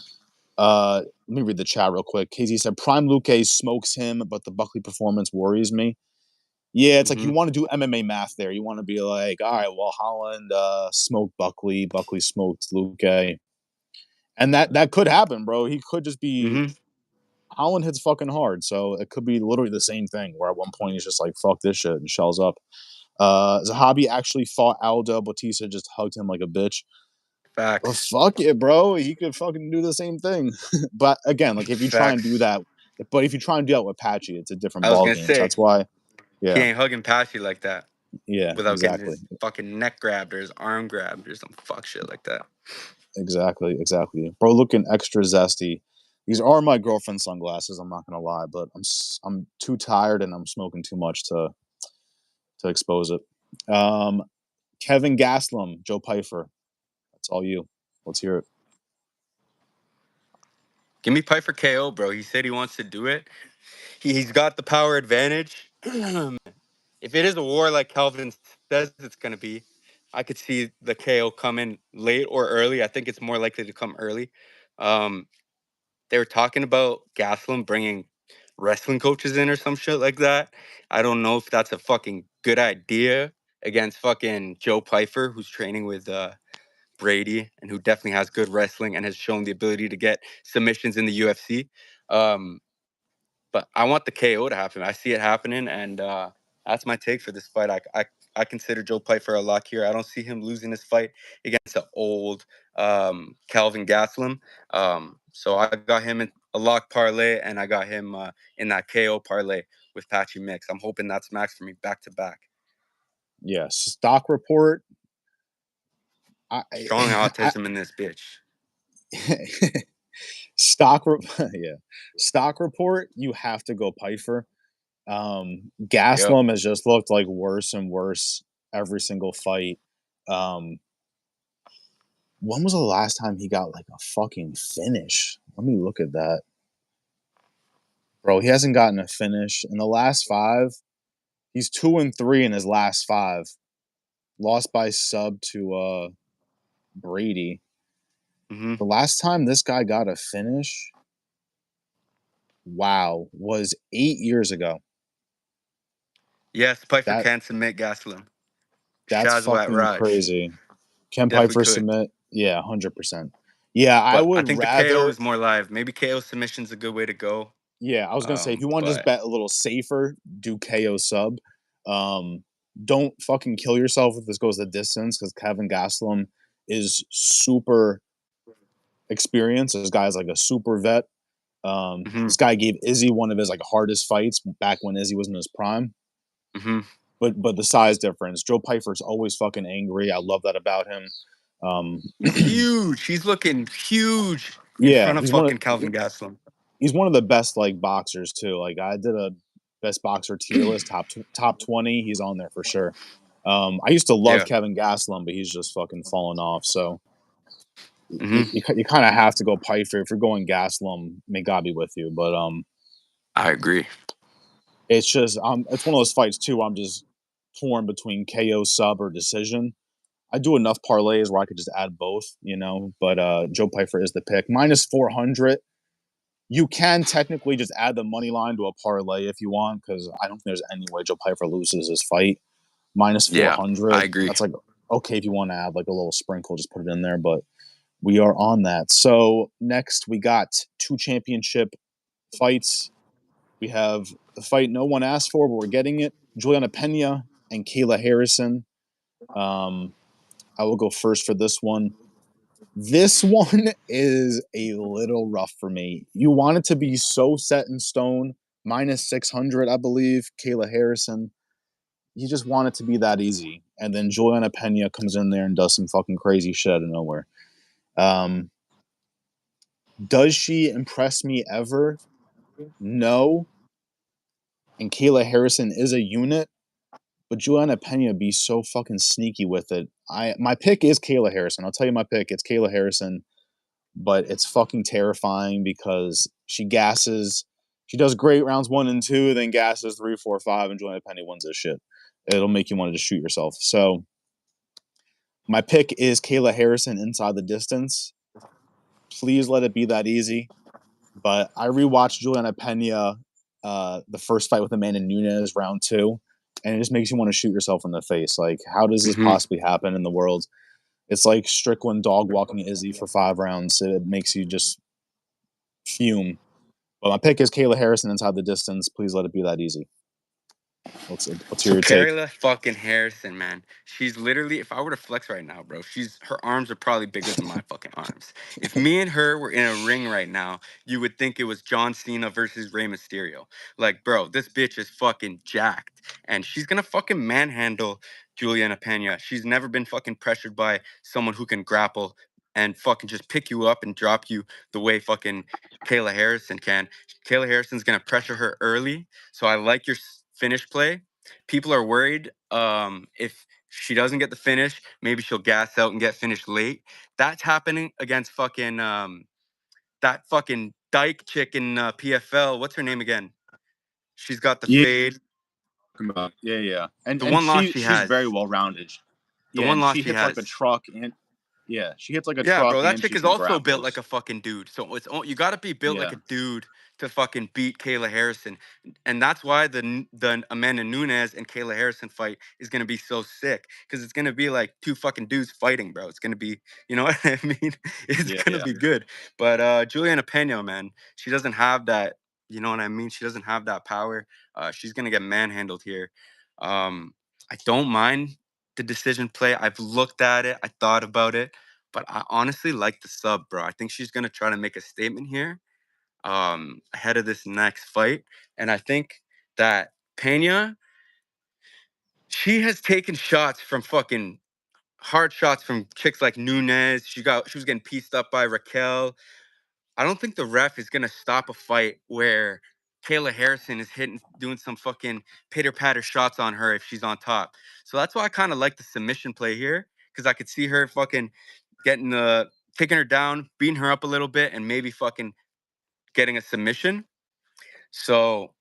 Speaker 1: Let me read the chat real quick. Casey said Prime Luque smokes him, but the Buckley performance worries me. Yeah, it's like
Speaker 2: Mm-hmm.
Speaker 1: you want to do MMA math there. You want to be like, all right, well, Holland smoked Buckley, Buckley smoked Luque, and that could happen, bro. He could just be
Speaker 2: Mm-hmm.
Speaker 1: Holland hits fucking hard, so it could be literally the same thing. Where at one point he's just like, fuck this shit and shells up. Zahabi actually fought Aldo. Bautista just hugged him like a bitch. Well,
Speaker 2: Facts.
Speaker 1: fuck it, bro. He could fucking do the same thing. But again, like if you try and do
Speaker 2: Facts.
Speaker 1: that, but if you try and do that with Patchy, it's a different
Speaker 2: I was
Speaker 1: ball
Speaker 2: gonna
Speaker 1: game. So
Speaker 2: say
Speaker 1: that's why,
Speaker 2: he
Speaker 1: yeah,
Speaker 2: ain't hugging Patchy like that
Speaker 1: yeah,
Speaker 2: without getting
Speaker 1: exactly,
Speaker 2: his fucking neck grabbed or his arm grabbed or some fuck shit like that.
Speaker 1: exactly. Bro, looking extra zesty. These are my girlfriend's sunglasses. I'm not gonna lie, but I'm too tired and I'm smoking too much to expose it. Um, Kevin Gastelum, Joe Pyfer. That's all you. Let's hear it.
Speaker 2: Give me Piper KO, bro. He said he wants to do it. He's got the power advantage. If it is a war like Calvin says it's going to be, I could see the KO come in late or early. I think it's more likely to come early. Um, they were talking about Gaslam bringing wrestling coaches in or some shit like that. I don't know if that's a fucking good idea against fucking Joe Pyfer, who's training with Brady and who definitely has good wrestling and has shown the ability to get submissions in the UFC. Um, but I want the KO to happen. I see it happening, and that's my take for this fight. I consider Joe Pyfer a lock here. I don't see him losing this fight against an old Calvin Gaslam. So I got him in a lock parlay, and I got him in that KO parlay with Patchy Mix. I'm hoping that smacks for me back to back.
Speaker 1: Yeah, stock report.
Speaker 2: Strong autism in this bitch.
Speaker 1: Yeah, stock report. You have to go Pfeiffer.
Speaker 2: Yep.
Speaker 1: Gaslam has just looked like worse and worse every single fight. When was the last time he got like a fucking finish? Let me look at that. Bro, he hasn't gotten a finish in the last 5. He's 2-3 in his last 5. Lost by sub to Brady.
Speaker 2: Mm-hmm.
Speaker 1: The last time this guy got a finish, wow, was 8 years ago.
Speaker 2: Yes, Pfeiffer
Speaker 1: That
Speaker 2: can submit Gaslam.
Speaker 1: that's
Speaker 2: Shazwat
Speaker 1: fucking
Speaker 2: Raj.
Speaker 1: crazy. Can
Speaker 2: Definitely
Speaker 1: Piper
Speaker 2: could.
Speaker 1: submit? Yeah, 100%. Yeah, I
Speaker 2: But I
Speaker 1: would
Speaker 2: think the KO
Speaker 1: rather.
Speaker 2: is more live. Maybe KO submission's a good way to go.
Speaker 1: Yeah, I was gonna say if you want to just
Speaker 2: But
Speaker 1: bet a little safer, do KO sub. Um, don't fucking kill yourself if this goes the distance because Kevin Gastelum is super experienced. This guy's like a super vet.
Speaker 2: mm-hmm,
Speaker 1: This guy gave Izzy one of his like hardest fights back when Izzy was in his prime.
Speaker 2: mm-hmm.
Speaker 1: But the size difference. Joe Pfeiffer's always fucking angry. I love that about him. Um,
Speaker 2: He's huge. He's looking huge in
Speaker 1: yeah,
Speaker 2: front of fucking Calvin Gaslam.
Speaker 1: he's one of the best like boxers too. Like I did a best boxer tier list, top 20. He's on there for sure. I used to love
Speaker 2: Yeah.
Speaker 1: Kevin Gastelum, but he's just fucking fallen off. So
Speaker 2: Mm-hmm.
Speaker 1: you kind of have to go Pfeiffer if you're going Gastelum. May God be with you, but
Speaker 2: I agree.
Speaker 1: it's just it's one of those fights too. I'm just torn between KO sub or decision. I do enough parlays where I could just add both, you know. But Joe Pfeiffer is the pick. Minus 400. You can technically just add the money line to a parlay if you want, because I don't think there's any way Joe Pfeiffer loses this fight. Minus
Speaker 2: Yeah, I
Speaker 1: 400.
Speaker 2: agree.
Speaker 1: That's like okay if you want to add like a little sprinkle, just put it in there. But we are on that. So next we got 2 championship fights. We have the fight no one asked for, but we're getting it. Juliana Pena and Kayla Harrison. I will go first for this one. This one is a little rough for me. You want it to be so set in stone, minus 600, I believe. Kayla Harrison. You just want it to be that easy. And then Juliana Pena comes in there and does some fucking crazy shit out of nowhere. Um, does she impress me ever? No. And Kayla Harrison is a unit, but Juliana Pena be so fucking sneaky with it. My pick is Kayla Harrison. I'll tell you my pick. It's Kayla Harrison, but it's fucking terrifying because she gasses. She does great rounds 1 and 2, then gasses 3, 4, 5, and Juliana Pena wins this shit. It'll make you want to just shoot yourself. So my pick is Kayla Harrison inside the distance. Please let it be that easy. But I rewatched Juliana Pena, the first fight with Amanda Nunes, round 2, and it just makes you want to shoot yourself in the face. Like, how does this
Speaker 2: Mm-hmm.
Speaker 1: possibly happen in the world? It's like Strickland dog walking Izzy for 5 rounds. It makes you just fume. But my pick is Kayla Harrison inside the distance. Please let it be that easy. Let's hear
Speaker 2: So
Speaker 1: your take.
Speaker 2: Kayla fucking Harrison, man. She's literally, if I were to flex right now, bro, her arms are probably bigger than my fucking arms. If me and her were in a ring right now, you would think it was John Cena versus Rey Mysterio. Like, bro, this bitch is fucking jacked. And she's gonna fucking manhandle Juliana Pena. She's never been fucking pressured by someone who can grapple and fucking just pick you up and drop you the way fucking Kayla Harrison can. Kayla Harrison's gonna pressure her early. So I like your finish play. People are worried if she doesn't get the finish, maybe she'll gas out and get finished late. That's happening against fucking that fucking Dyke chick in PFL. What's her name again? She's got the
Speaker 1: Yeah,
Speaker 2: fade.
Speaker 1: yeah. And
Speaker 2: The one loss she
Speaker 1: she's
Speaker 2: has.
Speaker 1: very well rounded.
Speaker 2: The
Speaker 1: Yeah,
Speaker 2: one
Speaker 1: and
Speaker 2: loss
Speaker 1: she
Speaker 2: she
Speaker 1: hits like a
Speaker 2: has.
Speaker 1: truck, and yeah, she hits like a
Speaker 2: Yeah,
Speaker 1: truck,
Speaker 2: bro, that
Speaker 1: and
Speaker 2: chick
Speaker 1: she
Speaker 2: is
Speaker 1: can
Speaker 2: also built like
Speaker 1: grapples.
Speaker 2: a fucking dude. So you got to be built like
Speaker 1: Yeah,
Speaker 2: a dude to fucking beat Kayla Harrison, and that's why the Amanda Nunes and Kayla Harrison fight is gonna be so sick because it's gonna be like 2 fucking dudes fighting, bro. It's gonna be, you know what I mean? It's gonna
Speaker 1: yeah.
Speaker 2: be good. But Juliana Pena, man, she doesn't have that. You know what I mean? She doesn't have that power. She's gonna get manhandled here. I don't mind the decision play. I've looked at it. I thought about it. But I honestly like the sub, bro. I think she's gonna try to make a statement here. ahead of this next fight. And I think that Pena, she has taken shots from fucking hard shots from chicks like Nunez. She was getting pieced up by Raquel. I don't think the ref is gonna stop a fight where Kayla Harrison is doing some fucking pitter patter shots on her if she's on top. So that's why I kind of like the submission play here, because I could see her fucking getting kicking her down, beating her up a little bit, and maybe fucking getting a submission. So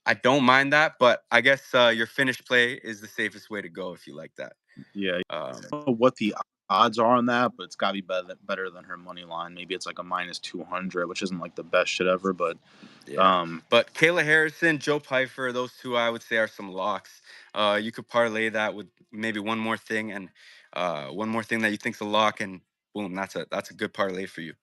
Speaker 2: I don't mind that, but I guess your finish play is the safest way to go if you like that.
Speaker 1: Yeah, I
Speaker 2: Um,
Speaker 1: don't know what the odds are on that, but it's got to be better than her money line. Maybe it's like a minus 200, which isn't like the best shit ever, but
Speaker 2: Yeah.
Speaker 1: um,
Speaker 2: But Kayla Harrison, Joe Pfeiffer, those two I would say are some locks. You could parlay that with maybe one more thing and one more thing that you think's a lock, and boom, that's a good parlay for you.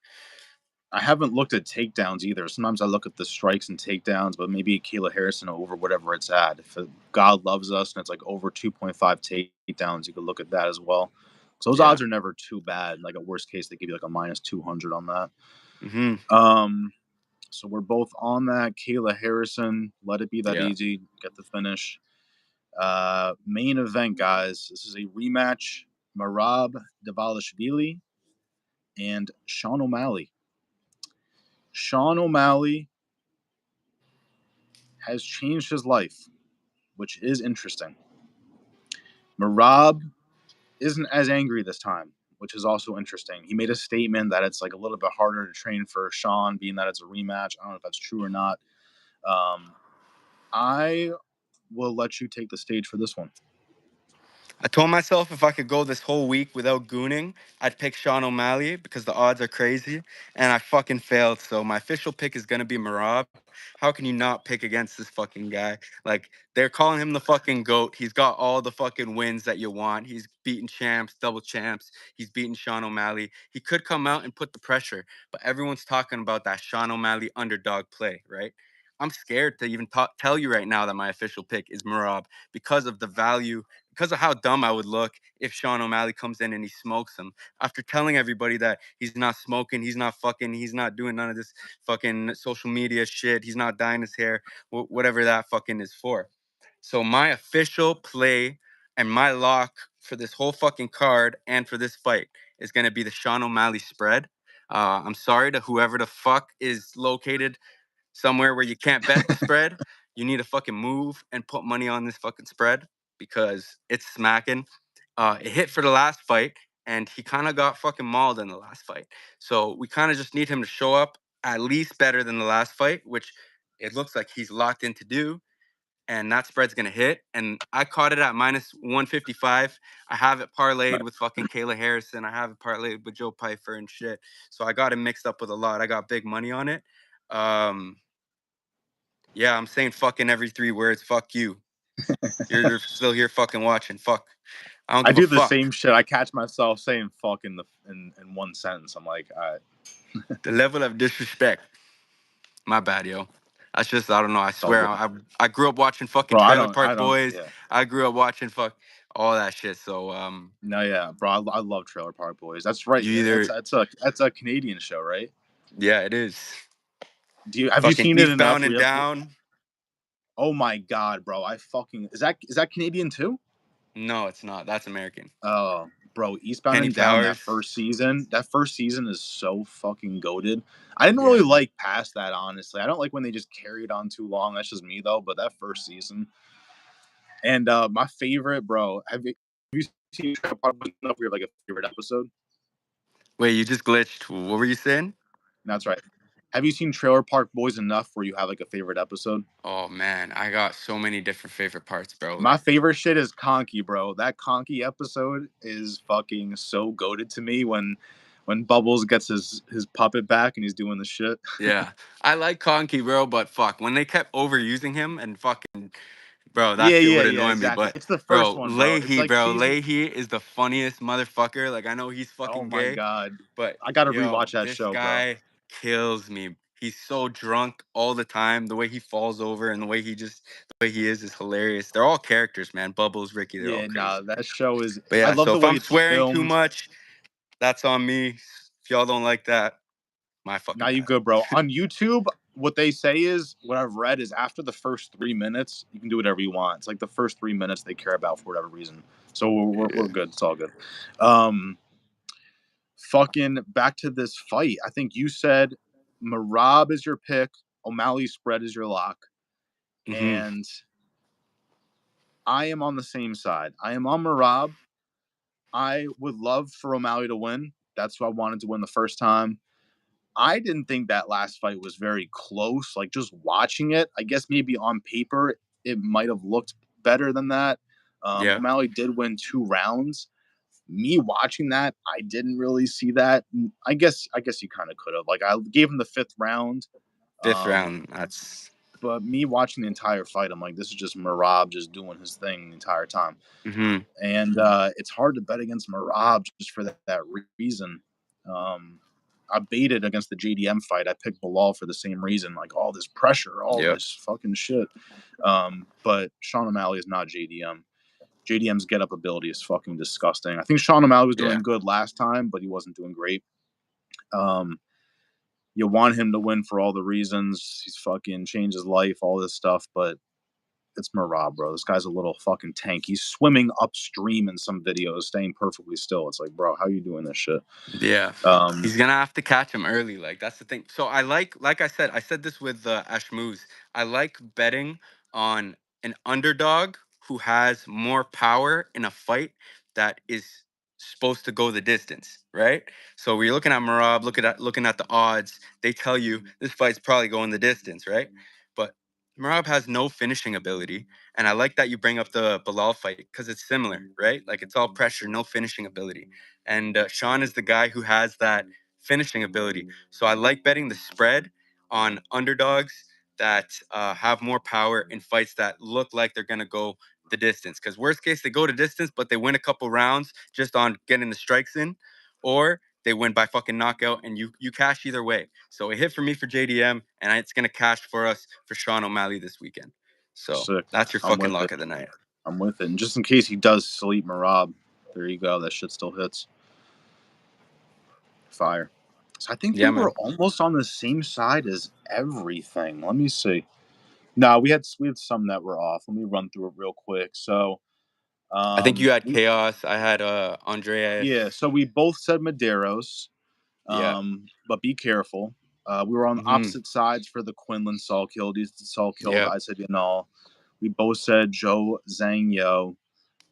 Speaker 1: I haven't looked at takedowns either. Sometimes I look at the strikes and takedowns, but maybe Kayla Harrison over whatever it's at. If God loves us and it's like over 2.5 takedowns, you could look at that as well. So those
Speaker 2: Yeah.
Speaker 1: odds are never too bad. Like a worst case, they give you like a minus 200 on that.
Speaker 2: Hmm.
Speaker 1: So we're both on that. Kayla Harrison, let it be that
Speaker 2: Yeah.
Speaker 1: easy. Get the finish. Main event, guys. This is a rematch. Merab Dvalishvili and Sean O'Malley. Sean O'Malley has changed his life, which is interesting. Merab isn't as angry this time, which is also interesting. He made a statement that it's like a little bit harder to train for Sean, being that it's a rematch. I don't know if that's true or not. I will let you take the stage for this one.
Speaker 2: I told myself if I could go this whole week without gooning, I'd pick Sean O'Malley because the odds are crazy, and I fucking failed. So my official pick is gonna be Marab. How can you not pick against this fucking guy? Like, they're calling him the fucking GOAT. He's got all the fucking wins that you want. He's beaten champs, double champs. He's beaten Sean O'Malley. He could come out and put the pressure, but everyone's talking about that Sean O'Malley underdog play, right? I'm scared to even tell you right now that my official pick is Marab because of the value, because of how dumb I would look if Sean O'Malley comes in and he smokes him. After telling everybody that he's not smoking, he's not fucking, he's not doing none of this fucking social media shit, he's not dyeing his hair, whatever that fucking is for. So my official play and my lock for this whole fucking card and for this fight is going to be the Sean O'Malley spread. I'm sorry to whoever the fuck is located somewhere where you can't bet the spread. You need to fucking move and put money on this fucking spread because it's smacking. It hit for the last fight, and he kind of got fucking mauled in the last fight. So we kind of just need him to show up at least better than the last fight, which it looks like he's locked in to do. And that spread's gonna hit. And I caught it at minus 155. I have it parlayed with fucking Kayla Harrison. I have it parlayed with Joe Pfeiffer and shit. So I got it mixed up with a lot. I got big money on it. Um, yeah, I'm saying fucking every 3 words. Fuck you. You're still here fucking watching. Fuck. I don't
Speaker 1: I
Speaker 2: give a
Speaker 1: do the
Speaker 2: fuck.
Speaker 1: same shit. I catch myself saying "fuck" in one sentence. I'm like, all right.
Speaker 2: The level of disrespect. My bad, yo. That's just, I don't know. I
Speaker 1: It's all
Speaker 2: swear,
Speaker 1: good,
Speaker 2: I grew up watching fucking
Speaker 1: bro.
Speaker 2: Trailer Park
Speaker 1: I don't.
Speaker 2: Boys.
Speaker 1: Yeah.
Speaker 2: I grew up watching all that shit. So
Speaker 1: No, yeah, bro. I love Trailer Park Boys. That's right.
Speaker 2: you either,
Speaker 1: That's a Canadian show, right?
Speaker 2: yeah, it is.
Speaker 1: Have you
Speaker 2: Fucking
Speaker 1: seen it enough?
Speaker 2: Eastbound and Down.
Speaker 1: Oh my god, bro! I fucking is that Canadian too?
Speaker 2: No, it's not. That's American.
Speaker 1: Oh, bro, Eastbound
Speaker 2: Kenny
Speaker 1: and Down.
Speaker 2: Powers.
Speaker 1: That first season is so fucking goated. I didn't really
Speaker 2: Yeah.
Speaker 1: like past that, honestly. I don't like when they just carry it on too long. That's just me though. But that first season, and my favorite, bro. Have you seen Trailer Park Boys enough? We have like a favorite episode.
Speaker 2: Wait, you just glitched. What were you saying?
Speaker 1: That's right. Have you seen Trailer Park Boys enough where you have like a favorite episode?
Speaker 2: Oh man, I got so many different favorite parts, bro.
Speaker 1: My favorite shit is Conky, bro. That Conky episode is fucking so goated to me when Bubbles gets his puppet back and he's doing the shit.
Speaker 2: Yeah, I like Conky, bro, but fuck, when they kept overusing him and fucking, bro, that
Speaker 1: Yeah,
Speaker 2: shit
Speaker 1: yeah,
Speaker 2: would
Speaker 1: yeah,
Speaker 2: annoy me.
Speaker 1: exactly.
Speaker 2: But
Speaker 1: It's the first
Speaker 2: bro,
Speaker 1: one, bro. It's
Speaker 2: Leahy,
Speaker 1: like
Speaker 2: bro,
Speaker 1: cheesy.
Speaker 2: Leahy is the funniest motherfucker. Like, I know he's
Speaker 1: Oh
Speaker 2: fucking
Speaker 1: my
Speaker 2: gay,
Speaker 1: god.
Speaker 2: but
Speaker 1: I gotta
Speaker 2: yo,
Speaker 1: rewatch that
Speaker 2: this
Speaker 1: show, bro.
Speaker 2: guy kills me. He's so drunk all the time. The way he falls over and the way he is hilarious. They're all characters, man. Bubbles, Ricky, they're all
Speaker 1: Yeah, nah,
Speaker 2: crazy.
Speaker 1: that show is.
Speaker 2: But
Speaker 1: I
Speaker 2: yeah,
Speaker 1: love
Speaker 2: so
Speaker 1: the
Speaker 2: if
Speaker 1: way
Speaker 2: I'm
Speaker 1: it's
Speaker 2: swearing too
Speaker 1: filmed.
Speaker 2: much, that's on me. If y'all don't like that, my fucking
Speaker 1: Now you
Speaker 2: bad.
Speaker 1: good, bro. On YouTube, what they say is, what I've read is after the first 3 minutes, you can do whatever you want. It's like the first 3 minutes they care about for whatever reason. So we're good. It's all good. Fucking back to this fight. I think you said Marab is your pick. O'Malley spread is your lock.
Speaker 2: Mm-hmm.
Speaker 1: And I am on the same side. I am on Marab. I would love for O'Malley to win. That's who I wanted to win the first time. I didn't think that last fight was very close. Like, just watching it, I guess maybe on paper it might have looked better than that.
Speaker 2: Yeah.
Speaker 1: O'Malley did win 2 rounds. Me watching that, I didn't really see that. I guess you kind of could have. Like, I gave him the 5th round.
Speaker 2: Fifth round. That's.
Speaker 1: But me watching the entire fight, I'm like, this is just Marab just doing his thing the entire time.
Speaker 2: Mm-hmm.
Speaker 1: And it's hard to bet against Marab just for that reason. I baited against the JDM fight. I picked Bilal for the same reason, like all this pressure, all
Speaker 2: Yep.
Speaker 1: this fucking shit. But Sean O'Malley is not JDM. JDM's get up ability is fucking disgusting. I think Sean O'Malley was doing
Speaker 2: Yeah.
Speaker 1: good last time, but he wasn't doing great. You want him to win for all the reasons. He's fucking changed his life, all this stuff, but it's Marab, bro. This guy's a little fucking tank. He's swimming upstream in some videos, staying perfectly still. It's like, bro, how you doing this shit?
Speaker 2: Yeah. He's gonna have to catch him early. Like, that's the thing. So like I said this with Ashmuz. I like betting on an underdog who has more power in a fight that is supposed to go the distance, right? So we're looking at Marab, looking at the odds. They tell you this fight's probably going the distance, right? But Marab has no finishing ability, and I like that you bring up the Bilal fight because it's similar, right? Like, it's all pressure, no finishing ability. And Sean is the guy who has that finishing ability. So I like betting the spread on underdogs that have more power in fights that look like they're going to go the distance. Because worst case, they go to distance, but they win a couple rounds just on getting the strikes in, or they win by fucking knockout, and you cash either way. So it hit for me for JDM, and it's going to cash for us for Sean O'Malley this weekend. So
Speaker 1: Sick.
Speaker 2: that's your
Speaker 1: I'm
Speaker 2: fucking
Speaker 1: with it.
Speaker 2: lock of the night.
Speaker 1: I'm with it. And just in case he does sleep Marab, there you go. That shit still hits. Fire. So I think we
Speaker 2: Yeah,
Speaker 1: were
Speaker 2: man.
Speaker 1: almost on the same side as everything. Let me see. No, we had some that were off. Let me run through it real quick. So,
Speaker 2: I think you had
Speaker 1: we
Speaker 2: Chaos. I had Andreas.
Speaker 1: yeah. So we both said Medeiros.
Speaker 2: Yeah.
Speaker 1: But be careful. We were on
Speaker 2: Mm-hmm.
Speaker 1: opposite sides for the Quinlan Saul killed. He's Saul killed.
Speaker 2: Yep.
Speaker 1: I said Yanal. We both said Joe Zhang Yo.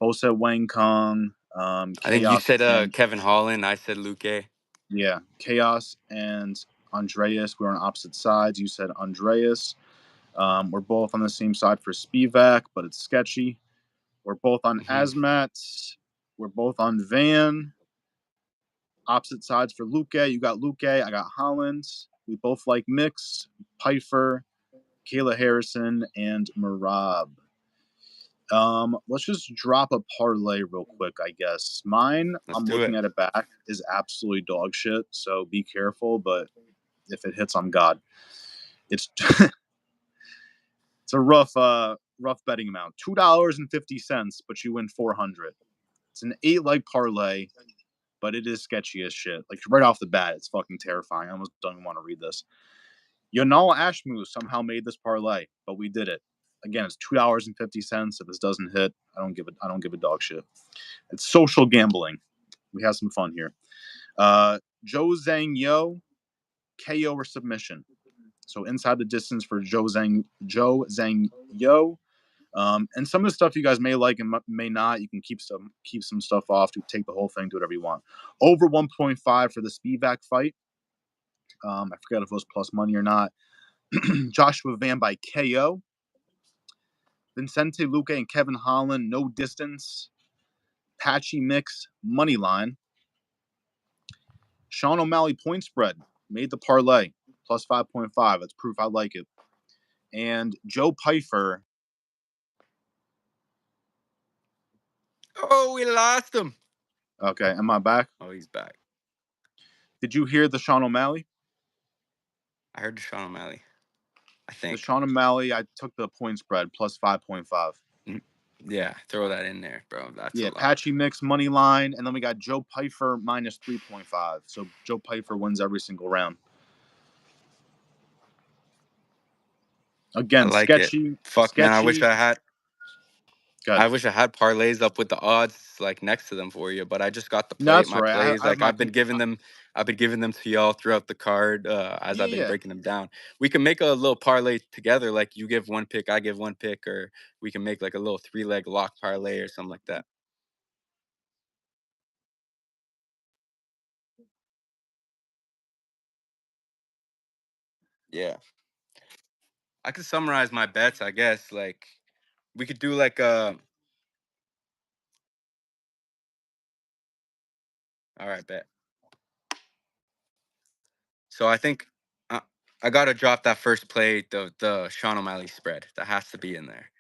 Speaker 1: Both said Wang Kong.
Speaker 2: I think you
Speaker 1: Chaos
Speaker 2: said
Speaker 1: and
Speaker 2: Kevin Holland. I said Luque.
Speaker 1: yeah, Chaos and Andreas. We were on opposite sides. You said Andreas. We're both on the same side for Spivak, but it's sketchy. We're both on
Speaker 2: Mm-hmm.
Speaker 1: Asmat. We're both on Van. Opposite sides for Luque. You got Luque. I got Holland. We both like Mix, Pfeiffer, Kayla Harrison, and Marab. Let's just drop a parlay real quick, I guess. Mine,
Speaker 2: Let's
Speaker 1: I'm
Speaker 2: do
Speaker 1: looking
Speaker 2: it.
Speaker 1: at it back, is absolutely dog shit. So be careful, but if it hits, I'm God. It's it's a rough betting amount. $2.50, but you win 400. It's an 8-leg parlay, but it is sketchy as shit. Like, right off the bat, it's fucking terrifying. I almost don't even want to read this. Yonal Ashmu somehow made this parlay, but we did it. Again, it's $2.50. If this doesn't hit, I don't give a dog shit. It's social gambling. We have some fun here. Joe Zhang Yo, KO or submission. So inside the distance for Joe Zhang Yo. And some of the stuff you guys may like and may not. You can keep some stuff off to take the whole thing, do whatever you want. Over 1.5 for the Spivak fight. I forget if it was plus money or not. Joshua Van by KO. Vincente Luque and Kevin Holland, no distance. Patchy Mix, money line. Sean O'Malley, point spread, made the parlay, plus 5.5. That's proof I like it. And Joe Pfeiffer.
Speaker 2: Oh, we lost him.
Speaker 1: Okay, am I back?
Speaker 2: Oh, he's back.
Speaker 1: Did you hear the Sean O'Malley?
Speaker 2: I heard Sean O'Malley. I
Speaker 1: The
Speaker 2: think.
Speaker 1: Sean O'Malley, I took the point spread, plus 5.5.
Speaker 2: Yeah, throw that in there, bro. That's a
Speaker 1: Yeah,
Speaker 2: lock.
Speaker 1: Patchy Mix, money line. And then we got Joe Pfeiffer, minus 3.5. So Joe Pfeiffer wins every single round.
Speaker 2: I
Speaker 1: Again,
Speaker 2: like it.
Speaker 1: sketchy,
Speaker 2: Fuck man,
Speaker 1: sketchy. God,
Speaker 2: I wish I had parlays up with the odds like next to them for you, but I just got
Speaker 1: no, that's
Speaker 2: my
Speaker 1: right.
Speaker 2: plays.
Speaker 1: I have
Speaker 2: Like
Speaker 1: my
Speaker 2: I've been giving them to y'all throughout the card as I've been
Speaker 1: yeah.
Speaker 2: breaking them down. We can make a little parlay together, like you give one pick, I give one pick, or we can make like a little 3-leg lock parlay or something like that. Yeah. I could summarize my bets, I guess. Like we could do like all right, bet. So I think uh, I gotta drop that first play, the Sean O'Malley spread. That has to be in there.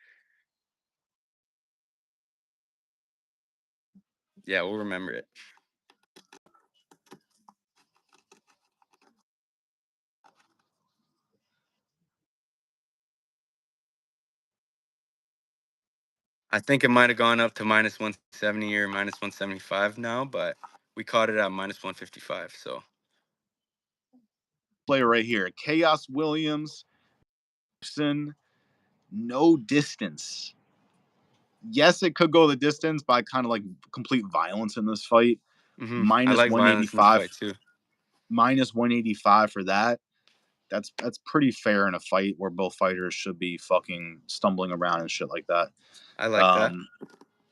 Speaker 2: Yeah, we'll remember it. I think it might have gone up to minus 170 or minus 175 now, but we caught it at minus 155. So
Speaker 1: Player right here, Chaos Williams, no distance. Yes, it could go the distance by kind of like complete violence in this fight.
Speaker 2: I
Speaker 1: Minus
Speaker 2: like violence in this
Speaker 1: 185,
Speaker 2: fight too.
Speaker 1: minus 185 for that. That's pretty fair in a fight where both fighters should be fucking stumbling around and shit like that.
Speaker 2: I like that,
Speaker 1: Um,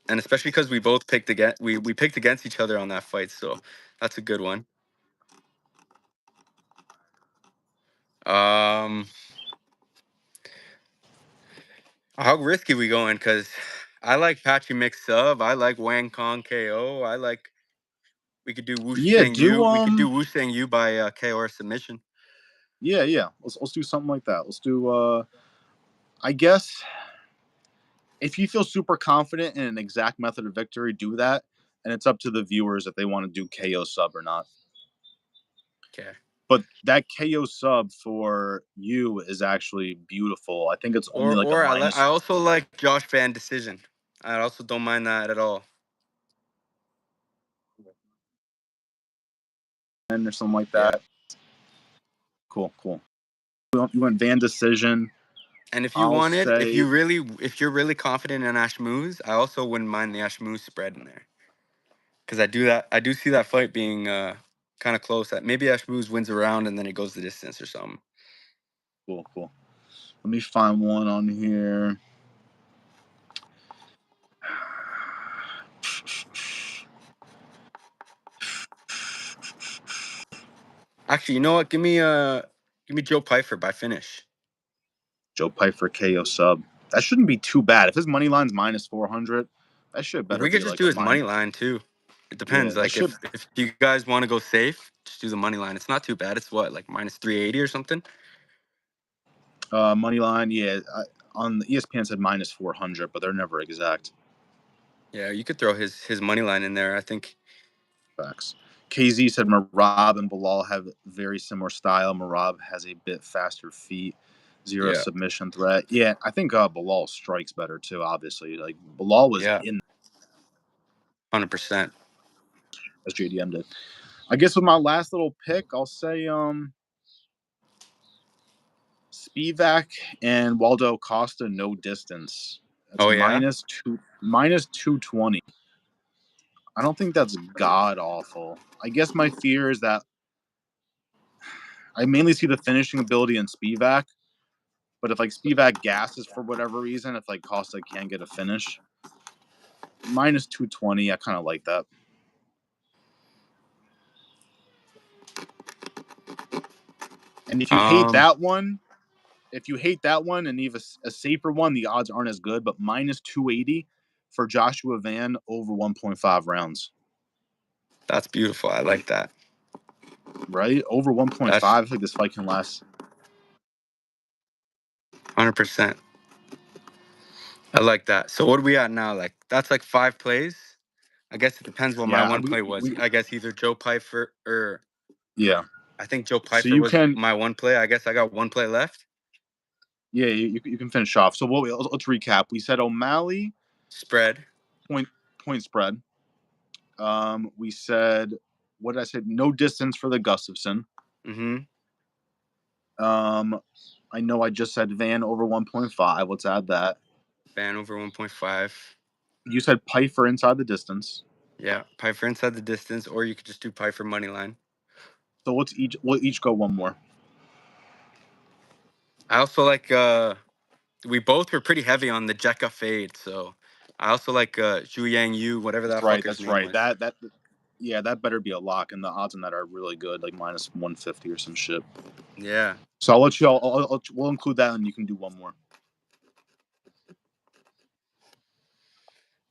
Speaker 2: and especially because we both picked against we picked against each other on that fight, so that's a good one. Um, how risky we going? Because I like Patchy mix sub. I like Wang Kong KO. I like we could do Wu
Speaker 1: yeah,
Speaker 2: Shang
Speaker 1: do
Speaker 2: Yu. We could do Wu Shang Yu by KO or submission.
Speaker 1: yeah. Let's do something like that. Let's do. I guess if you feel super confident in an exact method of victory, do that, and it's up to the viewers if they want to do KO sub or not.
Speaker 2: Okay.
Speaker 1: But that KO sub for you is actually beautiful. I think it's only like a
Speaker 2: I
Speaker 1: minus
Speaker 2: also like Josh Van decision. I also don't mind that at all.
Speaker 1: 10 or something like
Speaker 2: Yeah.
Speaker 1: that. Cool. You went Van decision.
Speaker 2: And if you
Speaker 1: I'll
Speaker 2: wanted,
Speaker 1: say,
Speaker 2: if you're really confident in Ash Moose, I also wouldn't mind the Ash Moose spread in there. Because I do see that fight being kind of close. That maybe Ash Moose wins a round and then it goes the distance or something.
Speaker 1: cool. Let me find one on here.
Speaker 2: Actually, you know what? Give me Joe Pyfer by finish.
Speaker 1: Joe Piper KO sub. That shouldn't be too bad. If his money line's minus 400, that should better
Speaker 2: We could
Speaker 1: be
Speaker 2: just
Speaker 1: like
Speaker 2: do
Speaker 1: a
Speaker 2: his
Speaker 1: minus.
Speaker 2: money line too. It
Speaker 1: Yeah,
Speaker 2: depends.
Speaker 1: that
Speaker 2: Like
Speaker 1: should.
Speaker 2: if you guys want to go safe, just do the money line. It's not too bad. It's what like minus 380 or something.
Speaker 1: Money line, yeah. On the ESPN said minus 400, but they're never exact.
Speaker 2: Yeah, you could throw his money line in there. I think.
Speaker 1: Facts. KZ said Marab and Bilal have very similar style. Marab has a bit faster feet, zero
Speaker 2: Yeah.
Speaker 1: submission threat. Yeah, I think Bilal strikes better too. Obviously, like Bilal was
Speaker 2: Yeah.
Speaker 1: in
Speaker 2: 100%.
Speaker 1: as JDM did. I guess with my last little pick, I'll say Spivak and Waldo Costa no distance. That's
Speaker 2: Oh yeah.
Speaker 1: minus 220. I don't think that's god awful. I guess my fear is that I mainly see the finishing ability in Spivak, but if like Spivak gasses for whatever reason, if like Costa can't get a finish, minus 220, I kind of like that. And
Speaker 2: Um,
Speaker 1: if you hate that one and need a safer one, the odds aren't as good, but minus 280 for Joshua Van over 1.5 rounds.
Speaker 2: that's beautiful. I like that.
Speaker 1: Right? Over 1.5.
Speaker 2: That's
Speaker 1: I think this fight can last.
Speaker 2: 100%. I like that. So what are we at now? Like that's like 5 plays. I guess it depends what my
Speaker 1: Yeah,
Speaker 2: one play was.
Speaker 1: we
Speaker 2: I guess either Joe Piper or
Speaker 1: yeah.
Speaker 2: I think Joe
Speaker 1: So
Speaker 2: Piper
Speaker 1: you
Speaker 2: was
Speaker 1: can
Speaker 2: my one play. I guess I got one play left.
Speaker 1: yeah, you can finish off. So let's recap. We said O'Malley
Speaker 2: Spread.
Speaker 1: point point spread. We said what did I say? No distance for the Gustafson.
Speaker 2: Mm-hmm.
Speaker 1: Um, I know I just said Van over 1.5. Let's add that.
Speaker 2: Van over 1.5.
Speaker 1: You said Pfeiffer inside the distance.
Speaker 2: Yeah, Pfeiffer inside the distance, or you could just do Pfeiffer money line.
Speaker 1: So we'll each go one more.
Speaker 2: I also like we both were pretty heavy on the Jekka fade, so I also like Zhu Yang Yu, whatever that fucker's
Speaker 1: That's
Speaker 2: name
Speaker 1: right.
Speaker 2: was.
Speaker 1: Yeah, that better be a lock, and the odds on that are really good, like minus 150 or some shit.
Speaker 2: Yeah.
Speaker 1: So I'll let you all. We'll include that, and you can do one more.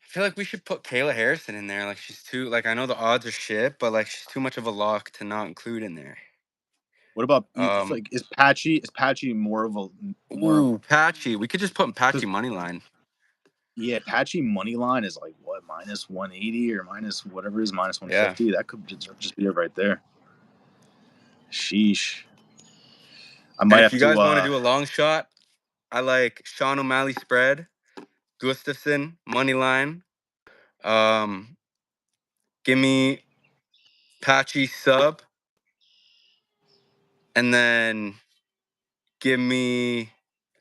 Speaker 2: I feel like we should put Kayla Harrison in there. Like she's too like I know the odds are shit, but like she's too much of a lock to not include in there.
Speaker 1: What about like is Patchy? Is Patchy more of a
Speaker 2: Patchy. We could just put Patchy
Speaker 1: 'cause,
Speaker 2: money line.
Speaker 1: yeah, Patchy money line is like what minus 180 or minus whatever it is minus
Speaker 2: Yeah.
Speaker 1: 150. That could just be it right there. Sheesh. I might
Speaker 2: And if
Speaker 1: have
Speaker 2: you
Speaker 1: to.
Speaker 2: guys want to do a long shot, I like Sean O'Malley spread, Gustafson money line. Give me Patchy sub, and then give me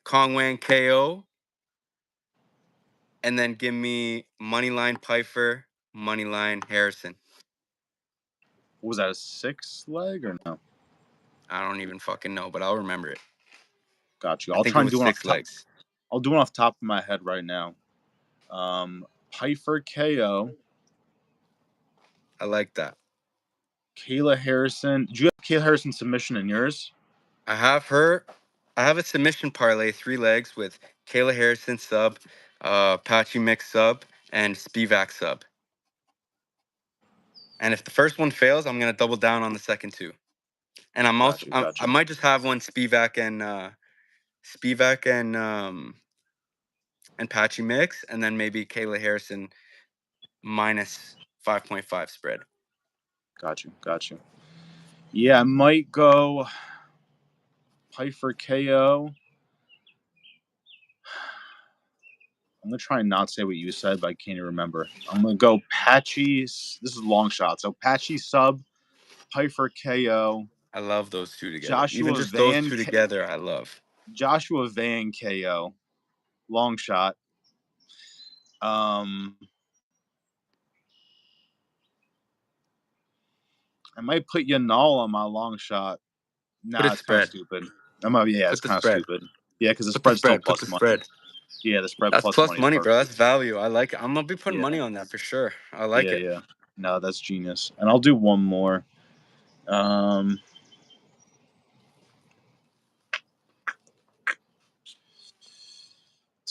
Speaker 2: Kongwang KO, and then give me moneyline Pfeiffer, moneyline Harrison.
Speaker 1: What was that, a 6 leg or no?
Speaker 2: I don't even fucking know, but I'll remember it.
Speaker 1: Got you.
Speaker 2: I
Speaker 1: I'll
Speaker 2: think
Speaker 1: try
Speaker 2: it
Speaker 1: and
Speaker 2: was
Speaker 1: do it off
Speaker 2: 6
Speaker 1: top.
Speaker 2: legs.
Speaker 1: I'll do it off the top of my head right now. Pfeiffer KO.
Speaker 2: I like that.
Speaker 1: Kayla Harrison. Did you have Kayla Harrison submission in yours?
Speaker 2: I have a submission parlay 3 legs with Kayla Harrison sub, Patchy Mix sub, and Spivak sub. And if the first one fails, I'm gonna double down on the second 2. And I'm also
Speaker 1: Got
Speaker 2: I
Speaker 1: you.
Speaker 2: might just have one Spivak and Patchy Mix, and then maybe Kayla Harrison minus 5.5 spread.
Speaker 1: Got you. Yeah, I might go Pfeiffer KO. I'm gonna try and not say what you said, but I can't even remember. I'm gonna go Patchy. This is long shot. So Patchy sub, Pfeiffer KO.
Speaker 2: I love those two together. Even
Speaker 1: Joshua
Speaker 2: just those
Speaker 1: Van
Speaker 2: two together, I love.
Speaker 1: Joshua Van KO. Long shot. I might put Yanal on my long shot.
Speaker 2: Put a
Speaker 1: Nah, it's kind of
Speaker 2: spread.
Speaker 1: stupid. It's
Speaker 2: Put the
Speaker 1: kind of
Speaker 2: spread.
Speaker 1: stupid. Yeah, because the
Speaker 2: Put the
Speaker 1: spread's still
Speaker 2: spread. Put
Speaker 1: plus
Speaker 2: the
Speaker 1: money.
Speaker 2: spread.
Speaker 1: Yeah, the spread
Speaker 2: That's
Speaker 1: plus
Speaker 2: plus
Speaker 1: money is
Speaker 2: money, bro. That's
Speaker 1: perfect.
Speaker 2: value. I like it. I'm gonna be putting
Speaker 1: Yeah,
Speaker 2: money on that for sure. I like it.
Speaker 1: yeah. No, that's genius. And I'll do one more. Let's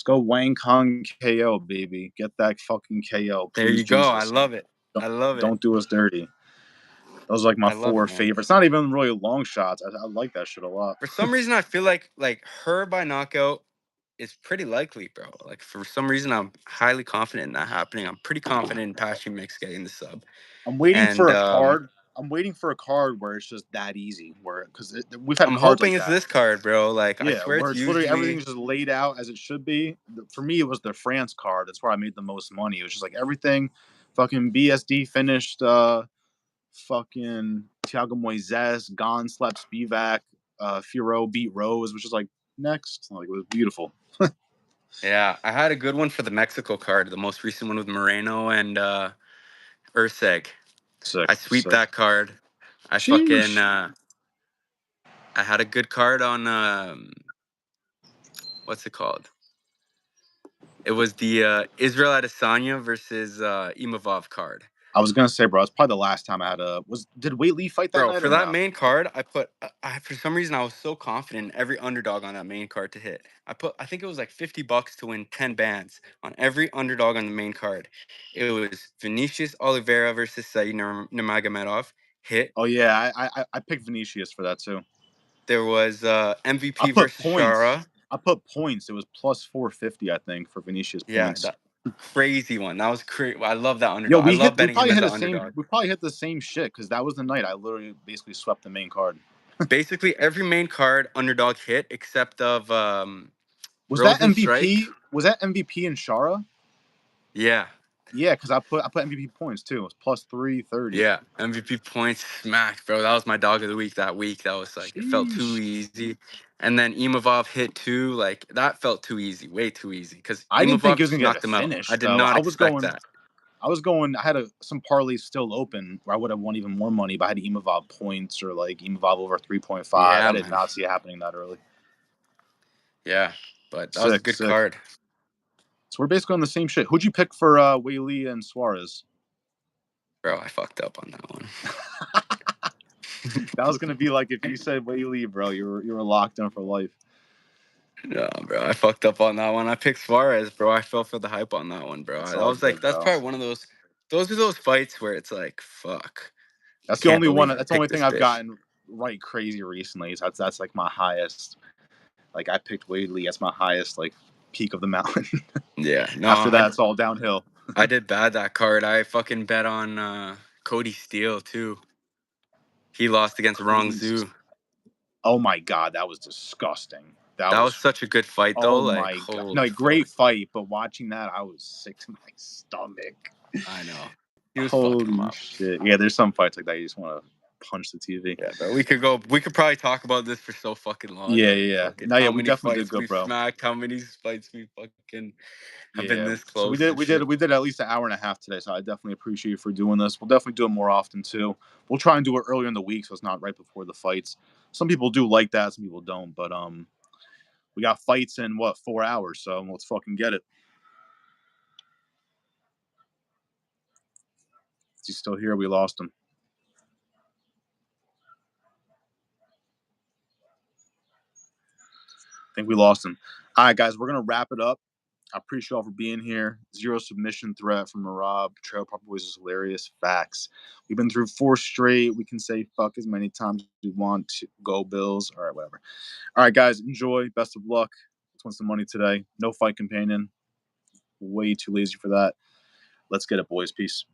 Speaker 1: go Wang Kong KO, baby. Get that fucking KO,
Speaker 2: There
Speaker 1: please,
Speaker 2: you go. I
Speaker 1: Jesus.
Speaker 2: love it. I love it.
Speaker 1: Don't do us dirty. Those are like my
Speaker 2: I love it,
Speaker 1: 4
Speaker 2: man.
Speaker 1: favorites. Not even really long shots. I like that shit a lot.
Speaker 2: For some reason, I feel like her by knockout is pretty likely, bro. Like for some reason, I'm highly confident in that happening. I'm pretty confident in Patchy Mix getting the sub.
Speaker 1: I'm waiting
Speaker 2: And
Speaker 1: for a card. I'm waiting for a card where it's just that easy. Because we've had
Speaker 2: I'm
Speaker 1: cards
Speaker 2: hoping
Speaker 1: like
Speaker 2: it's
Speaker 1: that.
Speaker 2: this card, bro. Like I
Speaker 1: Yeah,
Speaker 2: swear
Speaker 1: where
Speaker 2: it's
Speaker 1: it's literally
Speaker 2: usually
Speaker 1: everything's just laid out as it should be. For me, it was the France card. That's where I made the most money. It was just like everything, fucking BSD finished. Fucking Thiago Moises, Gon slept Spivak, Firo beat Rose, which is like next. Like it was beautiful.
Speaker 2: Yeah, I had a good one for the Mexico card, the most recent one with Moreno and Urseg.
Speaker 1: Sick.
Speaker 2: I sweep that card. I fucking
Speaker 1: Sheesh.
Speaker 2: I had a good card on what's it called? It was the Israel Adesanya versus Imavov card.
Speaker 1: I was gonna say, bro, it's probably the last time I had a did Waitley fight that
Speaker 2: Bro,
Speaker 1: night
Speaker 2: for
Speaker 1: or
Speaker 2: that
Speaker 1: no?
Speaker 2: main card, I put for some reason I was so confident in every underdog on that main card to hit. I think it was like $50 to win 10 bands on every underdog on the main card. It was Vinicius Oliveira versus Said Nurmagomedov hit.
Speaker 1: Oh yeah, I picked Vinicius for that too.
Speaker 2: There was
Speaker 1: I
Speaker 2: MVP
Speaker 1: put
Speaker 2: versus
Speaker 1: points.
Speaker 2: Shara.
Speaker 1: I put points. It was plus 450, I think, for Vinicius
Speaker 2: Yeah,
Speaker 1: points.
Speaker 2: that crazy one. That was crazy. I love that
Speaker 1: Yo,
Speaker 2: underdog. I love betting him as an underdog.
Speaker 1: we probably hit the same shit because that was the night I literally basically swept the main card.
Speaker 2: Basically, every main card underdog hit except of
Speaker 1: Was that
Speaker 2: Rosenstrike.
Speaker 1: MVP? Was that MVP in Shara?
Speaker 2: Yeah.
Speaker 1: Yeah, because I put MVP points too. It was plus 330.
Speaker 2: Yeah, MVP points smacked, bro. That was my dog of the week that week. That was like, it felt too
Speaker 1: Sheesh.
Speaker 2: easy. And then Imavov hit 2. Like, that felt too easy, way too easy. Because
Speaker 1: I didn't think
Speaker 2: Imavov
Speaker 1: he was
Speaker 2: just
Speaker 1: gonna get a
Speaker 2: knocked him out. I
Speaker 1: finish
Speaker 2: did
Speaker 1: though.
Speaker 2: not expect that.
Speaker 1: I had some parlays still open where I would have won even more money, but I had Imavov points or like Imavov over 3.5.
Speaker 2: Yeah,
Speaker 1: I did
Speaker 2: man.
Speaker 1: not see it happening that early.
Speaker 2: Yeah, but that was a
Speaker 1: Sick,
Speaker 2: good
Speaker 1: sick.
Speaker 2: card.
Speaker 1: So we're basically on the same shit. Who'd you pick for Whaley and Suarez?
Speaker 2: Bro, I fucked up on that one.
Speaker 1: That was gonna be like if you said Whaley, bro, you were locked in for life.
Speaker 2: No, bro, I fucked up on that one. I picked Suarez, bro. I fell for the hype on that one, bro.
Speaker 1: It's
Speaker 2: That
Speaker 1: all
Speaker 2: was like,
Speaker 1: good,
Speaker 2: that's
Speaker 1: bro.
Speaker 2: probably one of those. Those are those fights where it's like, fuck.
Speaker 1: That's the
Speaker 2: Can't
Speaker 1: only one.
Speaker 2: believe I
Speaker 1: That's the only
Speaker 2: picked
Speaker 1: thing
Speaker 2: this
Speaker 1: I've
Speaker 2: bitch.
Speaker 1: gotten right crazy recently. That's like my highest. Like I picked Whaley. That's my highest like peak of the mountain.
Speaker 2: Yeah, no,
Speaker 1: After that, it's all downhill.
Speaker 2: I did bad that card. I fucking bet on Cody Steele too. He lost against Rong Zhu.
Speaker 1: Oh my god, that was disgusting. That
Speaker 2: That was
Speaker 1: was.
Speaker 2: such a good fight though.
Speaker 1: Oh
Speaker 2: Like,
Speaker 1: my god. No,
Speaker 2: holy
Speaker 1: great
Speaker 2: fuck.
Speaker 1: fight, but watching that, I was sick to my stomach.
Speaker 2: I know. He was fucking him
Speaker 1: Holy
Speaker 2: up.
Speaker 1: shit. Yeah, there's some fights like that you just want to punch the TV.
Speaker 2: Yeah, bro. We could probably talk about this for so fucking long.
Speaker 1: Yeah,
Speaker 2: Like,
Speaker 1: yeah.
Speaker 2: fucking
Speaker 1: No, yeah,
Speaker 2: how
Speaker 1: we
Speaker 2: many
Speaker 1: definitely did
Speaker 2: fights
Speaker 1: good,
Speaker 2: we've
Speaker 1: bro.
Speaker 2: smacked, how many fights we fucking have been
Speaker 1: Yeah.
Speaker 2: this
Speaker 1: So
Speaker 2: close and shit.
Speaker 1: we did at least an hour and a half today. So I definitely appreciate you for doing this. We'll definitely do it more often too. We'll try and do it earlier in the week so it's not right before the fights. Some people do like that, some people don't. But we got fights in what 4 hours, so let's fucking get it. Is he still here? We lost him. I think we lost him. All right, guys, we're gonna wrap it up. I appreciate y'all for being here. 0 submission threat from Marab. Trail Proper Boys is hilarious. Facts. We've been through 4 straight. We can say fuck as many times as we want to. Go Bills. All right, whatever. All right, guys, enjoy. Best of luck. Let's win some money today. No fight companion. Way too lazy for that. Let's get it, boys. Peace.